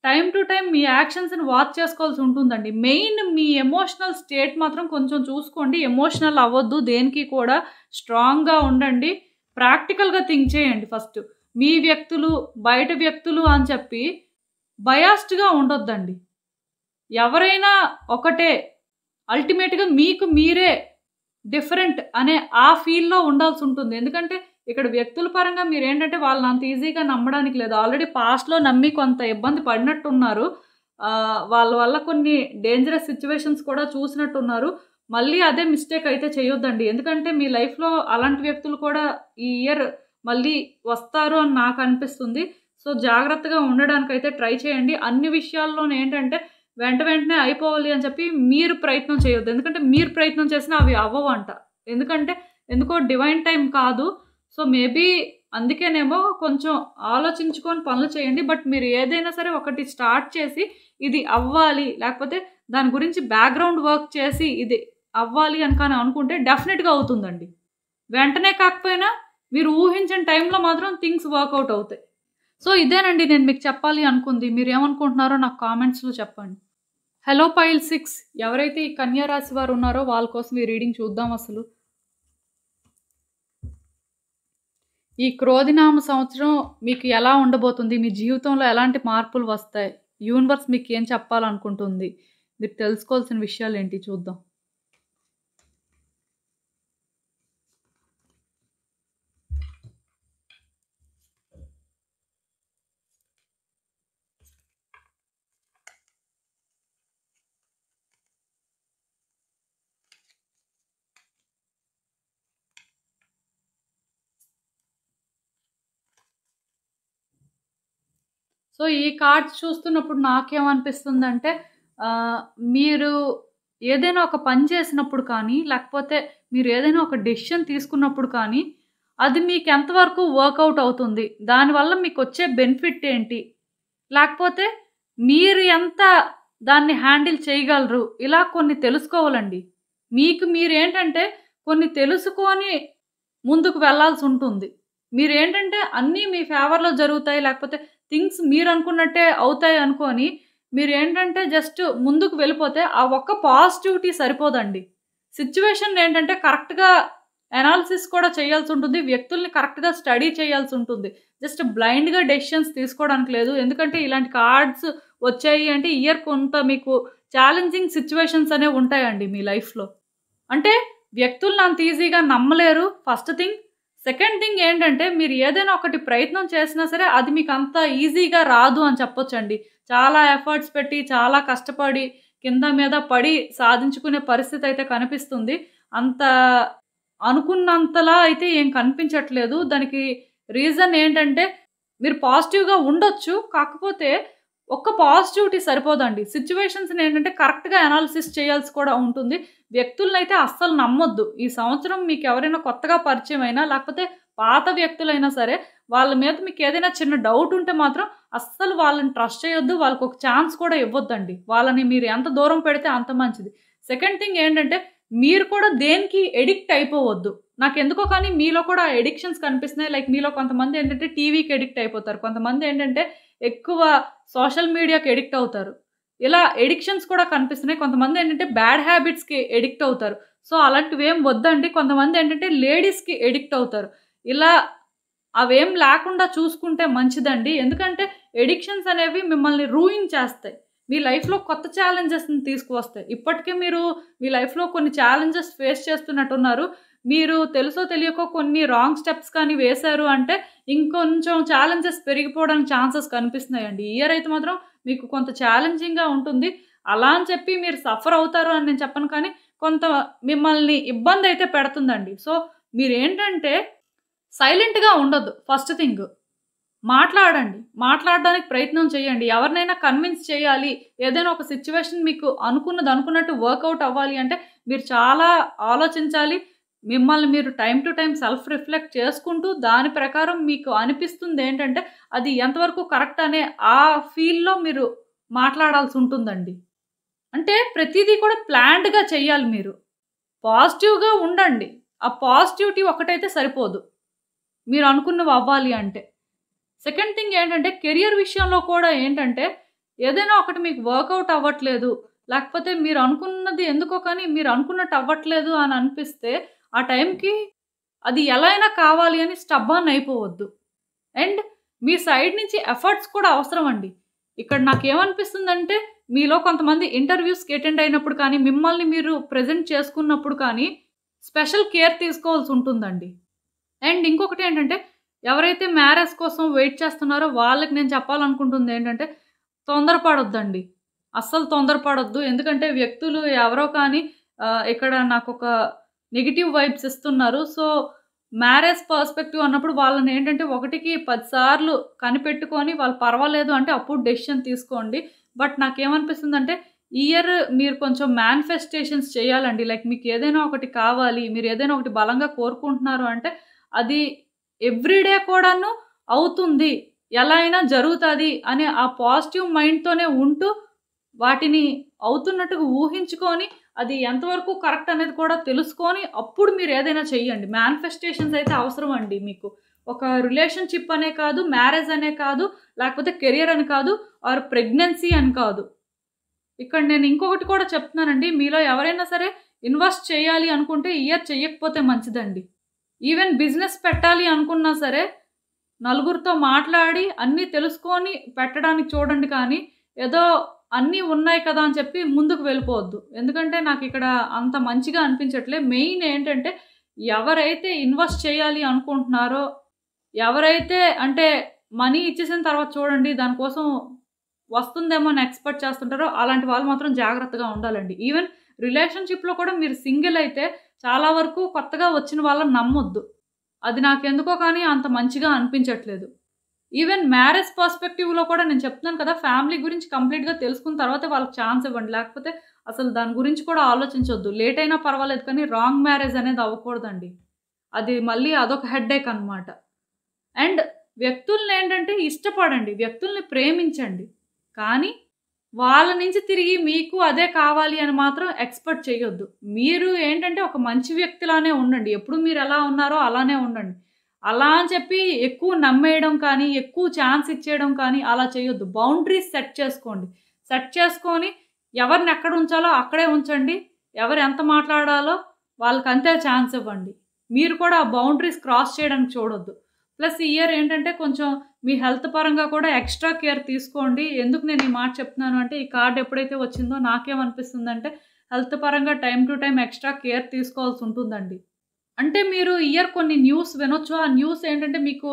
టైమ్ టు టైమ్ మీ యాక్షన్స్‌ని వాచ్ చేసుకోవాల్సి ఉంటుందండి. మెయిన్ మీ ఎమోషనల్ స్టేట్ మాత్రం కొంచెం చూసుకోండి. ఎమోషనల్ అవ్వద్దు దేనికి కూడా. స్ట్రాంగ్‌గా ఉండండి. ప్రాక్టికల్‌గా థింక్ చేయండి ఫస్ట్. మీ వ్యక్తులు, బయట వ్యక్తులు అని చెప్పి బయాస్డ్‌గా ఉండొద్దండి. ఎవరైనా ఒకటే. అల్టిమేట్‌గా మీకు మీరే డిఫరెంట్ అనే ఆ ఫీల్‌లో ఉండాల్సుంటుంది. ఎందుకంటే ఇక్కడ వ్యక్తుల పరంగా మీరేంటంటే వాళ్ళని అంత ఈజీగా నమ్మడానికి లేదు. ఆల్రెడీ పాస్ట్‌లో నమ్మి కొంత ఇబ్బంది పడినట్టున్నారు. వాళ్ళ వల్ల కొన్ని డేంజరస్ సిట్యుయేషన్స్ కూడా చూసినట్టున్నారు. మళ్ళీ అదే మిస్టేక్ అయితే చేయొద్దండి. ఎందుకంటే మీ లైఫ్‌లో అలాంటి వ్యక్తులు కూడా ఈ ఇయర్ మళ్ళీ వస్తారు అని నాకు అనిపిస్తుంది. సో, జాగ్రత్తగా ఉండడానికైతే ట్రై చేయండి. అన్ని విషయాల్లోనే ఏంటంటే వెంటనే అయిపోవాలి అని చెప్పి మీరు ప్రయత్నం చేయొద్దు. ఎందుకంటే మీరు ప్రయత్నం చేసినా అవి అవ్వవంట. ఎందుకో డివైన్ టైమ్ కాదు. సో, మేబీ అందుకేనేమో కొంచెం ఆలోచించుకొని పనులు చేయండి. బట్ మీరు ఏదైనా సరే ఒకటి స్టార్ట్ చేసి ఇది అవ్వాలి, లేకపోతే దాని గురించి బ్యాక్‌గ్రౌండ్ వర్క్ చేసి ఇది అవ్వాలి అని అనుకుంటే డెఫినిట్‌గా అవుతుందండి. వెంటనే కాకపోయినా మీరు ఊహించిన టైంలో మాత్రం థింగ్స్ వర్కౌట్ అవుతాయి. సో, ఇదేనండి నేను మీకు చెప్పాలి అనుకుంది. మీరేమనుకుంటున్నారో నాకు కామెంట్స్‌లో చెప్పండి. హలో పైల్ 6 ఎవరైతే ఈ కన్యా రాశి వారు ఉన్నారో వాళ్ళ కోసం ఈ రీడింగ్ చూద్దాం అసలు. ఈ క్రోధినామ సంవత్సరం మీకు ఎలా ఉండబోతుంది? మీ జీవితంలో ఎలాంటి మార్పులు వస్తాయి? యూనివర్స్ మీకు ఏం చెప్పాలనుకుంటుంది? మీరు తెలుసుకోవాల్సిన విషయాలేంటి చూద్దాం. సో, ఈ కార్డ్స్ చూస్తున్నప్పుడు నాకేమనిపిస్తుందంటే మీరు ఏదైనా ఒక పని చేసినప్పుడు కానీ, లేకపోతే మీరు ఏదైనా ఒక డెసిషన్ తీసుకున్నప్పుడు కానీ, అది మీకు ఎంతవరకు వర్కౌట్ అవుతుంది? దానివల్ల మీకొచ్చే బెనిఫిట్ ఏంటి? లేకపోతే మీరు ఎంత దాన్ని హ్యాండిల్ చేయగలరు? ఇలా కొన్ని తెలుసుకోవాలండి. మీకు మీరేంటంటే కొన్ని తెలుసుకొని ముందుకు వెళ్ళాల్సుంటుంది. మీరేంటంటే అన్నీ మీ ఫేవర్‌లో జరుగుతాయి, లేకపోతే థింగ్స్ మీరనుకున్నట్టే అవుతాయి అనుకోని, మీరేంటంటే జస్ట్ ముందుకు వెళ్ళిపోతే ఆ ఒక్క పాజిటివిటీ సరిపోదండి. సిట్యుయేషన్‌నేంటంటే కరెక్ట్‌గా అనాలిసిస్ కూడా చేయాల్సుంటుంది. వ్యక్తుల్ని కరెక్ట్‌గా స్టడీ చేయాల్సుంటుంది. జస్ట్ బ్లైండ్‌గా డెసిషన్స్ తీసుకోవడానికి లేదు. ఎందుకంటే ఇలాంటి కార్డ్స్ వచ్చాయి అంటే ఇయర్ కొంత మీకు ఛాలెంజింగ్ సిట్యుయేషన్స్ అనేవి ఉంటాయండి మీ లైఫ్‌లో. అంటే వ్యక్తుల్ని అంత ఈజీగా నమ్మలేరు ఫస్ట్ థింగ్. సెకండ్ థింగ్ ఏంటంటే మీరు ఏదైనా ఒకటి ప్రయత్నం చేసినా సరే అది మీకు అంత ఈజీగా రాదు అని చెప్పొచ్చండి. చాలా ఎఫర్ట్స్ పెట్టి, చాలా కష్టపడి, కింద మీద పడి సాధించుకునే పరిస్థితి అయితే కనిపిస్తుంది. అంత అనుకున్నంతలా అయితే ఏం కనిపించట్లేదు. దానికి రీజన్ ఏంటంటే మీరు పాజిటివ్‌గా ఉండొచ్చు. కాకపోతే ఒక్క పాజిటివిటీ సరిపోదండి. సిట్యుయేషన్స్‌ని ఏంటంటే కరెక్ట్‌గా అనాలిసిస్ చేయాల్సి కూడా ఉంటుంది. వ్యక్తులనైతే అస్సలు నమ్మొద్దు. ఈ సంవత్సరం మీకు ఎవరైనా కొత్తగా పరిచయం అయినా, లేకపోతే పాత వ్యక్తులైనా సరే, వాళ్ళ మీద మీకు ఏదైనా చిన్న డౌట్ ఉంటే మాత్రం అస్సలు వాళ్ళని ట్రస్ట్ చేయొద్దు. వాళ్ళకి ఒక ఛాన్స్ కూడా ఇవ్వొద్దండి. వాళ్ళని మీరు ఎంత దూరం పెడితే అంత మంచిది. సెకండ్ థింగ్ ఏంటంటే మీరు కూడా దేనికి ఎడిక్ట్ అయిపోవద్దు. నాకెందుకో కానీ మీలో కూడా ఎడిక్షన్స్ కనిపిస్తున్నాయి. లైక్ మీలో కొంతమంది ఏంటంటే టీవీకి ఎడిక్ట్ అయిపోతారు. కొంతమంది ఏంటంటే ఎక్కువ సోషల్ మీడియాకి ఎడిక్ట్ అవుతారు. ఇలా ఎడిక్షన్స్ కూడా కనిపిస్తున్నాయి. కొంతమంది ఏంటంటే బ్యాడ్ హ్యాబిట్స్‌కి ఎడిక్ట్ అవుతారు. సో, అలాంటివేం వద్దండి. కొంతమంది ఏంటంటే లేడీస్‌కి ఎడిక్ట్ అవుతారు. ఇలా అవేం లేకుండా చూసుకుంటే మంచిదండి. ఎందుకంటే ఎడిక్షన్స్ అనేవి మిమ్మల్ని రూయిన్ చేస్తాయి. మీ లైఫ్‌లో కొత్త ఛాలెంజెస్‌ని తీసుకువస్తాయి. ఇప్పటికే మీరు మీ లైఫ్‌లో కొన్ని ఛాలెంజెస్ ఫేస్ చేస్తున్నట్టున్నారు. మీరు తెలుసో తెలియకో కొన్ని రాంగ్ స్టెప్స్ కానీ వేశారు అంటే ఇంకొంచెం ఛాలెంజెస్ పెరిగిపోవడానికి ఛాన్సెస్ కనిపిస్తున్నాయండి. ఈ ఇయర్ అయితే మాత్రం మీకు కొంత ఛాలెంజింగ్‌గా ఉంటుంది. అలా అని చెప్పి మీరు సఫర్ అవుతారు అని నేను చెప్పను కానీ కొంత మిమ్మల్ని ఇబ్బందయితే పెడుతుందండి. సో, మీరేంటంటే సైలెంట్‌గా ఉండొద్దు ఫస్ట్ థింగ్. మాట్లాడండి. మాట్లాడడానికి ప్రయత్నం చేయండి. ఎవరినైనా కన్విన్స్ చేయాలి. ఏదైనా ఒక సిట్యుయేషన్ మీకు అనుకున్నది అనుకున్నట్టు వర్కౌట్ అవ్వాలి అంటే మీరు చాలా ఆలోచించాలి. మిమ్మల్ని మీరు time to time self reflect చేసుకుంటూ దాని ప్రకారం మీకు అనిపిస్తుందేంటంటే అది ఎంతవరకు కరెక్ట్ అనే ఆ ఫీల్‌లో మీరు మాట్లాడాల్సి ఉంటుందండి. అంటే ప్రతీదీ కూడా ప్లాన్డ్‌గా చెయ్యాలి మీరు. పాజిటివ్‌గా ఉండండి. ఆ పాజిటివిటీ ఒకటైతే సరిపోదు. మీరు అనుకున్నవి అవ్వాలి అంటే. సెకండ్ థింగ్ ఏంటంటే కెరియర్ విషయంలో కూడా ఏంటంటే ఏదైనా ఒకటి మీకు వర్కౌట్ అవ్వట్లేదు. లేకపోతే మీరు అనుకున్నది ఎందుకో కానీ మీరు అనుకున్నట్టు అవ్వట్లేదు అని అనిపిస్తే ఆ టైంకి అది ఎలా అయినా కావాలి అని స్టబ్బార్న్ అయిపోవద్దు. అండ్ మీ సైడ్ నుంచి ఎఫర్ట్స్ కూడా అవసరం అండి. ఇక్కడ నాకేమనిపిస్తుందంటే మీలో కొంతమంది ఇంటర్వ్యూస్‌కి అటెండ్ అయినప్పుడు కానీ, మిమ్మల్ని మీరు ప్రెజెంట్ చేసుకున్నప్పుడు కానీ స్పెషల్ కేర్ తీసుకోవాల్సి ఉంటుందండి. అండ్ ఇంకొకటేంటంటే, ఎవరైతే మ్యారేజ్ కోసం వెయిట్ చేస్తున్నారో వాళ్ళకి నేను చెప్పాలనుకుంటుందేంటంటే, తొందరపడొద్దండి. అస్సలు తొందరపడొద్దు. ఎందుకంటే వ్యక్తులు ఎవరో కానీ ఇక్కడ నాకొక నెగెటివ్ వైబ్స్ ఇస్తున్నారు. సో, మ్యారేజ్ పర్స్పెక్టివ్ అన్నప్పుడు వాళ్ళనేంటంటే, ఒకటికి 10 సార్లు కనిపెట్టుకొని వాళ్ళు పర్వాలేదు అంటే అప్పుడు డెసిషన్ తీసుకోండి. బట్ నాకేమనిపిస్తుందంటే, ఈ ఇయర్ మీరు కొంచెం మేనిఫెస్టేషన్స్ చేయాలండి. లైక్ మీకేదైనా ఒకటి కావాలి, మీరేదైనా ఒకటి బలంగా కోరుకుంటున్నారు అంటే, అది ఎవ్రీడే కూడాను అవుతుంది. ఎలా అయినా జరుగుతది అనే ఆ పాజిటివ్ మైండ్‌తోనే ఉంటూ, వాటిని అవుతున్నట్టుగా ఊహించుకొని, అది ఎంతవరకు కరెక్ట్ అనేది కూడా తెలుసుకొని, అప్పుడు మీరేదైనా చెయ్యండి. మేనిఫెస్టేషన్స్ అయితే అవసరం అండి మీకు. ఒక రిలేషన్‌షిప్ అనే కాదు, మ్యారేజ్ అనే కాదు, లేకపోతే కెరియర్ అని కాదు, ఆర్ ప్రెగ్నెన్సీ అని కాదు. ఇక్కడ నేను ఇంకొకటి కూడా చెప్తున్నానండి. మీలో ఎవరైనా సరే ఇన్వెస్ట్ చేయాలి అనుకుంటే ఈ ఇయర్ చెయ్యకపోతే మంచిదండి. ఈవెన్ బిజినెస్ పెట్టాలి అనుకున్నా సరే, నలుగురితో మాట్లాడి అన్నీ తెలుసుకొని పెట్టడానికి చూడండి కానీ, ఏదో అన్నీ ఉన్నాయి కదా అని చెప్పి ముందుకు వెళ్ళిపోవద్దు. ఎందుకంటే నాకిక్కడ అంత మంచిగా అనిపించట్లే. మెయిన్ ఏంటంటే, ఎవరైతే ఇన్వెస్ట్ చేయాలి అనుకుంటున్నారో, ఎవరైతే అంటే మనీ ఇచ్చేసిన తర్వాత చూడండి దానికోసం వస్తుందేమో అని ఎక్స్‌పెక్ట్ చేస్తుంటారో, అలాంటి వాళ్ళు మాత్రం జాగ్రత్తగా ఉండాలండి. ఈవెన్ రిలేషన్‌షిప్‌లో కూడా మీరు సింగిల్ అయితే చాలా వరకు కొత్తగా వచ్చిన వాళ్ళని నమ్మొద్దు. అది నాకెందుకో కానీ అంత మంచిగా అనిపించట్లేదు. ఈవెన్ మ్యారేజ్ పర్స్పెక్టివ్‌లో కూడా నేను చెప్తున్నాను కదా! ఫ్యామిలీ గురించి కంప్లీట్‌గా తెలుసుకున్న తర్వాతే వాళ్ళకి ఛాన్స్ ఇవ్వండి. లేకపోతే అసలు దాని గురించి కూడా ఆలోచించొద్దు. లేట్ అయినా పర్వాలేదు కానీ రాంగ్ మ్యారేజ్ అనేది అవ్వకూడదండి. అది మళ్ళీ అదొక హెడ్‌ఏక్ అనమాట. అండ్ వ్యక్తులనేంటంటే ఇష్టపడండి. వ్యక్తుల్ని ప్రేమించండి. కానీ వాళ్ళ నుంచి తిరిగి మీకు అదే కావాలి అని మాత్రం ఎక్స్‌పెక్ట్ చేయొద్దు. మీరు ఏంటంటే ఒక మంచి వ్యక్తిలానే ఉండండి. ఎప్పుడు మీరెలా ఉన్నారో అలానే ఉండండి. అలా అని చెప్పి ఎక్కువ నమ్మేయడం కానీ, ఎక్కువ ఛాన్స్ ఇచ్చేయడం కానీ అలా చేయొద్దు. బౌండరీస్ సెట్ చేసుకోండి. సెట్ చేసుకొని ఎవరిని ఎక్కడ ఉంచాలో అక్కడే ఉంచండి. ఎవరు ఎంత మాట్లాడాలో వాళ్ళకంతే ఛాన్స్ ఇవ్వండి. మీరు కూడా ఆ బౌండరీస్ క్రాస్ చేయడానికి చూడొద్దు. ప్లస్ ఈ ఇయర్ ఏంటంటే కొంచెం మీ హెల్త్ పరంగా కూడా ఎక్స్‌ట్రా కేర్ తీసుకోండి. ఎందుకు నేను ఈ మాట చెప్తున్నాను అంటే, ఈ కార్డ్ ఎప్పుడైతే వచ్చిందో నాకేమనిపిస్తుందంటే, హెల్త్ పరంగా time to time extra care తీసుకోవాల్సి ఉంటుందండి. అంటే మీరు ఈ ఇయర్ కొన్ని న్యూస్ వినొచ్చు. ఆ న్యూస్ ఏంటంటే మీకు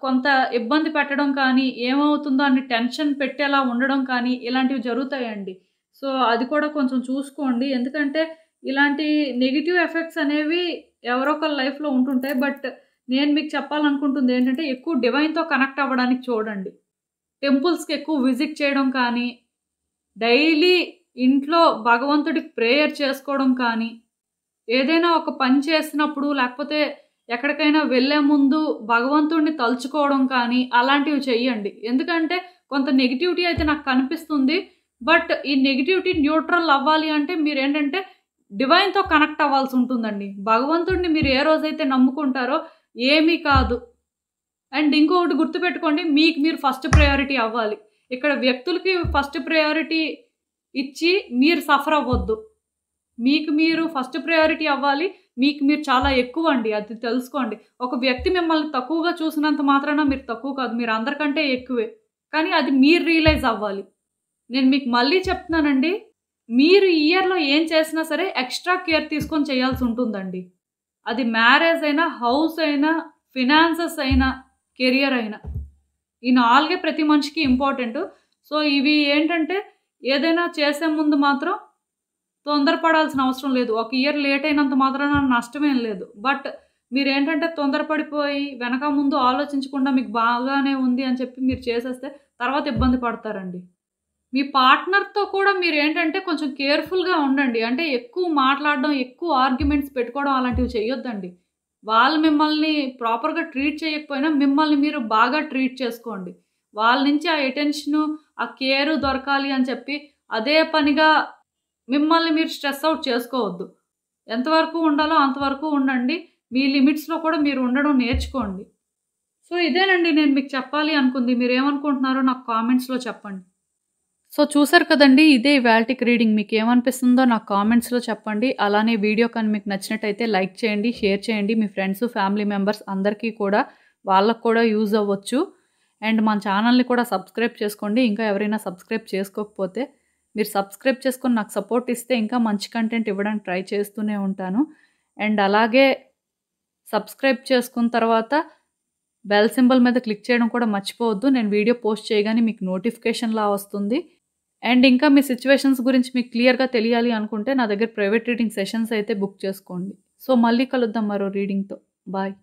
కొంత ఇబ్బంది పెట్టడం కానీ, ఏమవుతుందో అని టెన్షన్ పెట్టేలా ఉండడం కానీ, ఇలాంటివి జరుగుతాయండి. సో, అది కూడా కొంచెం చూసుకోండి. ఎందుకంటే, ఇలాంటి నెగెటివ్ ఎఫెక్ట్స్ అనేవి ఎవరో ఒకళ్ళ లైఫ్‌లో ఉంటుంటాయి. బట్ నేను మీకు చెప్పాలనుకుంటుంది ఏంటంటే, ఎక్కువ డివైన్‌తో కనెక్ట్ అవ్వడానికి చూడండి. టెంపుల్స్‌కి ఎక్కువ విజిట్ చేయడం కానీ, డైలీ ఇంట్లో భగవంతుడికి ప్రేయర్ చేసుకోవడం కానీ, ఏదైనా ఒక పని చేసినప్పుడు లేకపోతే ఎక్కడికైనా వెళ్ళే ముందు భగవంతుడిని తలుచుకోవడం కానీ, అలాంటివి చెయ్యండి. ఎందుకంటే కొంత నెగటివిటీ అయితే నాకు కనిపిస్తుంది. బట్ ఈ నెగటివిటీ న్యూట్రల్ అవ్వాలి అంటే మీరేంటంటే డివైన్‌తో కనెక్ట్ అవ్వాల్సి ఉంటుందండి. భగవంతుడిని మీరు ఏ రోజైతే నమ్ముకుంటారో ఏమీ కాదు. అండ్ ఇంకొకటి గుర్తుపెట్టుకోండి, మీకు మీరు ఫస్ట్ ప్రయారిటీ అవ్వాలి. ఇక్కడ వ్యక్తులకి ఫస్ట్ ప్రయారిటీ ఇచ్చి మీరు సఫర్ అవ్వొద్దు. మీకు మీరు ఫస్ట్ ప్రయారిటీ అవ్వాలి. మీకు మీరు చాలా ఎక్కువండి. అది తెలుసుకోండి. ఒక వ్యక్తి మిమ్మల్ని తక్కువగా చూసినంత మాత్రాన మీరు తక్కువ కాదు. మీరు అందరికంటే ఎక్కువే. కానీ అది మీరు రియలైజ్ అవ్వాలి. నేను మీకు మళ్ళీ చెప్తున్నానండి. మీరు ఈ ఇయర్‌లో ఏం చేసినా సరే ఎక్స్‌ట్రా కేర్ తీసుకొని చేయాల్సి ఉంటుందండి. అది మ్యారేజ్ అయినా, హౌస్ అయినా, ఫినాన్సెస్ అయినా, కెరియర్ అయినా. ఈ 4 ప్రతి మనిషికి ఇంపార్టెంటు. సో, ఇవి ఏంటంటే ఏదైనా చేసే ముందు మాత్రం తొందరపడాల్సిన అవసరం లేదు. ఒక ఇయర్ లేట్ అయినంత మాత్రాన నష్టమేం లేదు. బట్ మీరేంటంటే తొందరపడిపోయి వెనక ముందు ఆలోచించకుండా మీకు బాగానే ఉంది అని చెప్పి మీరు చేసేస్తే తర్వాత ఇబ్బంది పడతారండి. మీ పార్ట్నర్‌తో కూడా మీరేంటంటే కొంచెం కేర్‌ఫుల్‌గా ఉండండి. అంటే ఎక్కువ మాట్లాడడం, ఎక్కువ ఆర్గ్యుమెంట్స్ పెట్టుకోవడం అలాంటివి చేయొద్దండి. వాళ్ళు మిమ్మల్ని ప్రాపర్‌గా ట్రీట్ చేయకపోయినా మిమ్మల్ని మీరు బాగా ట్రీట్ చేసుకోండి. వాళ్ళ నుంచి ఆ అటెన్షను, ఆ కేరు దొరకాలి అని చెప్పి అదే పనిగా మిమ్మల్ని మీరు స్ట్రెస్ ఔట్ చేసుకోవద్దు. ఎంతవరకు ఉండాలో అంతవరకు ఉండండి. మీ లిమిట్స్‌లో కూడా మీరు ఉండడం నేర్చుకోండి. సో, ఇదేనండి నేను మీకు చెప్పాలి అనుకుంది. మీరేమనుకుంటున్నారో నాకు కామెంట్స్‌లో చెప్పండి. సో, చూసారు కదండీ! ఇదే ఇవాల్టికి రీడింగ్. మీకేమనిపిస్తుందో నాకు కామెంట్స్‌లో చెప్పండి. అలానే వీడియో కానీ మీకు నచ్చినట్టయితే లైక్ చేయండి, షేర్ చేయండి. మీ ఫ్రెండ్స్, ఫ్యామిలీ మెంబర్స్ అందరికీ కూడా వాళ్ళకి కూడా యూజ్ అవ్వచ్చు. అండ్ మన ఛానల్‌ని కూడా సబ్స్క్రైబ్ చేసుకోండి. ఇంకా ఎవరైనా సబ్స్క్రైబ్ చేసుకోకపోతే మీరు సబ్స్క్రైబ్ చేసుకొని నాకు సపోర్ట్ ఇస్తే ఇంకా మంచి కంటెంట్ ఇవ్వడానికి ట్రై చేస్తూనే ఉంటాను. అండ్ అలాగే సబ్స్క్రైబ్ చేసుకున్న తర్వాత బెల్ సింబల్ మీద క్లిక్ చేయడం కూడా మర్చిపోవద్దు. నేను వీడియో పోస్ట్ చేయగానే మీకు నోటిఫికేషన్‌లా వస్తుంది. అండ్ ఇంకా మీ సిట్యుయేషన్స్ గురించి మీకు క్లియర్‌గా తెలియాలి అనుకుంటే నా దగ్గర ప్రైవేట్ రీడింగ్ సెషన్స్ అయితే బుక్ చేసుకోండి. సో, మళ్ళీ కలుద్దాం మరో రీడింగ్‌తో. బాయ్.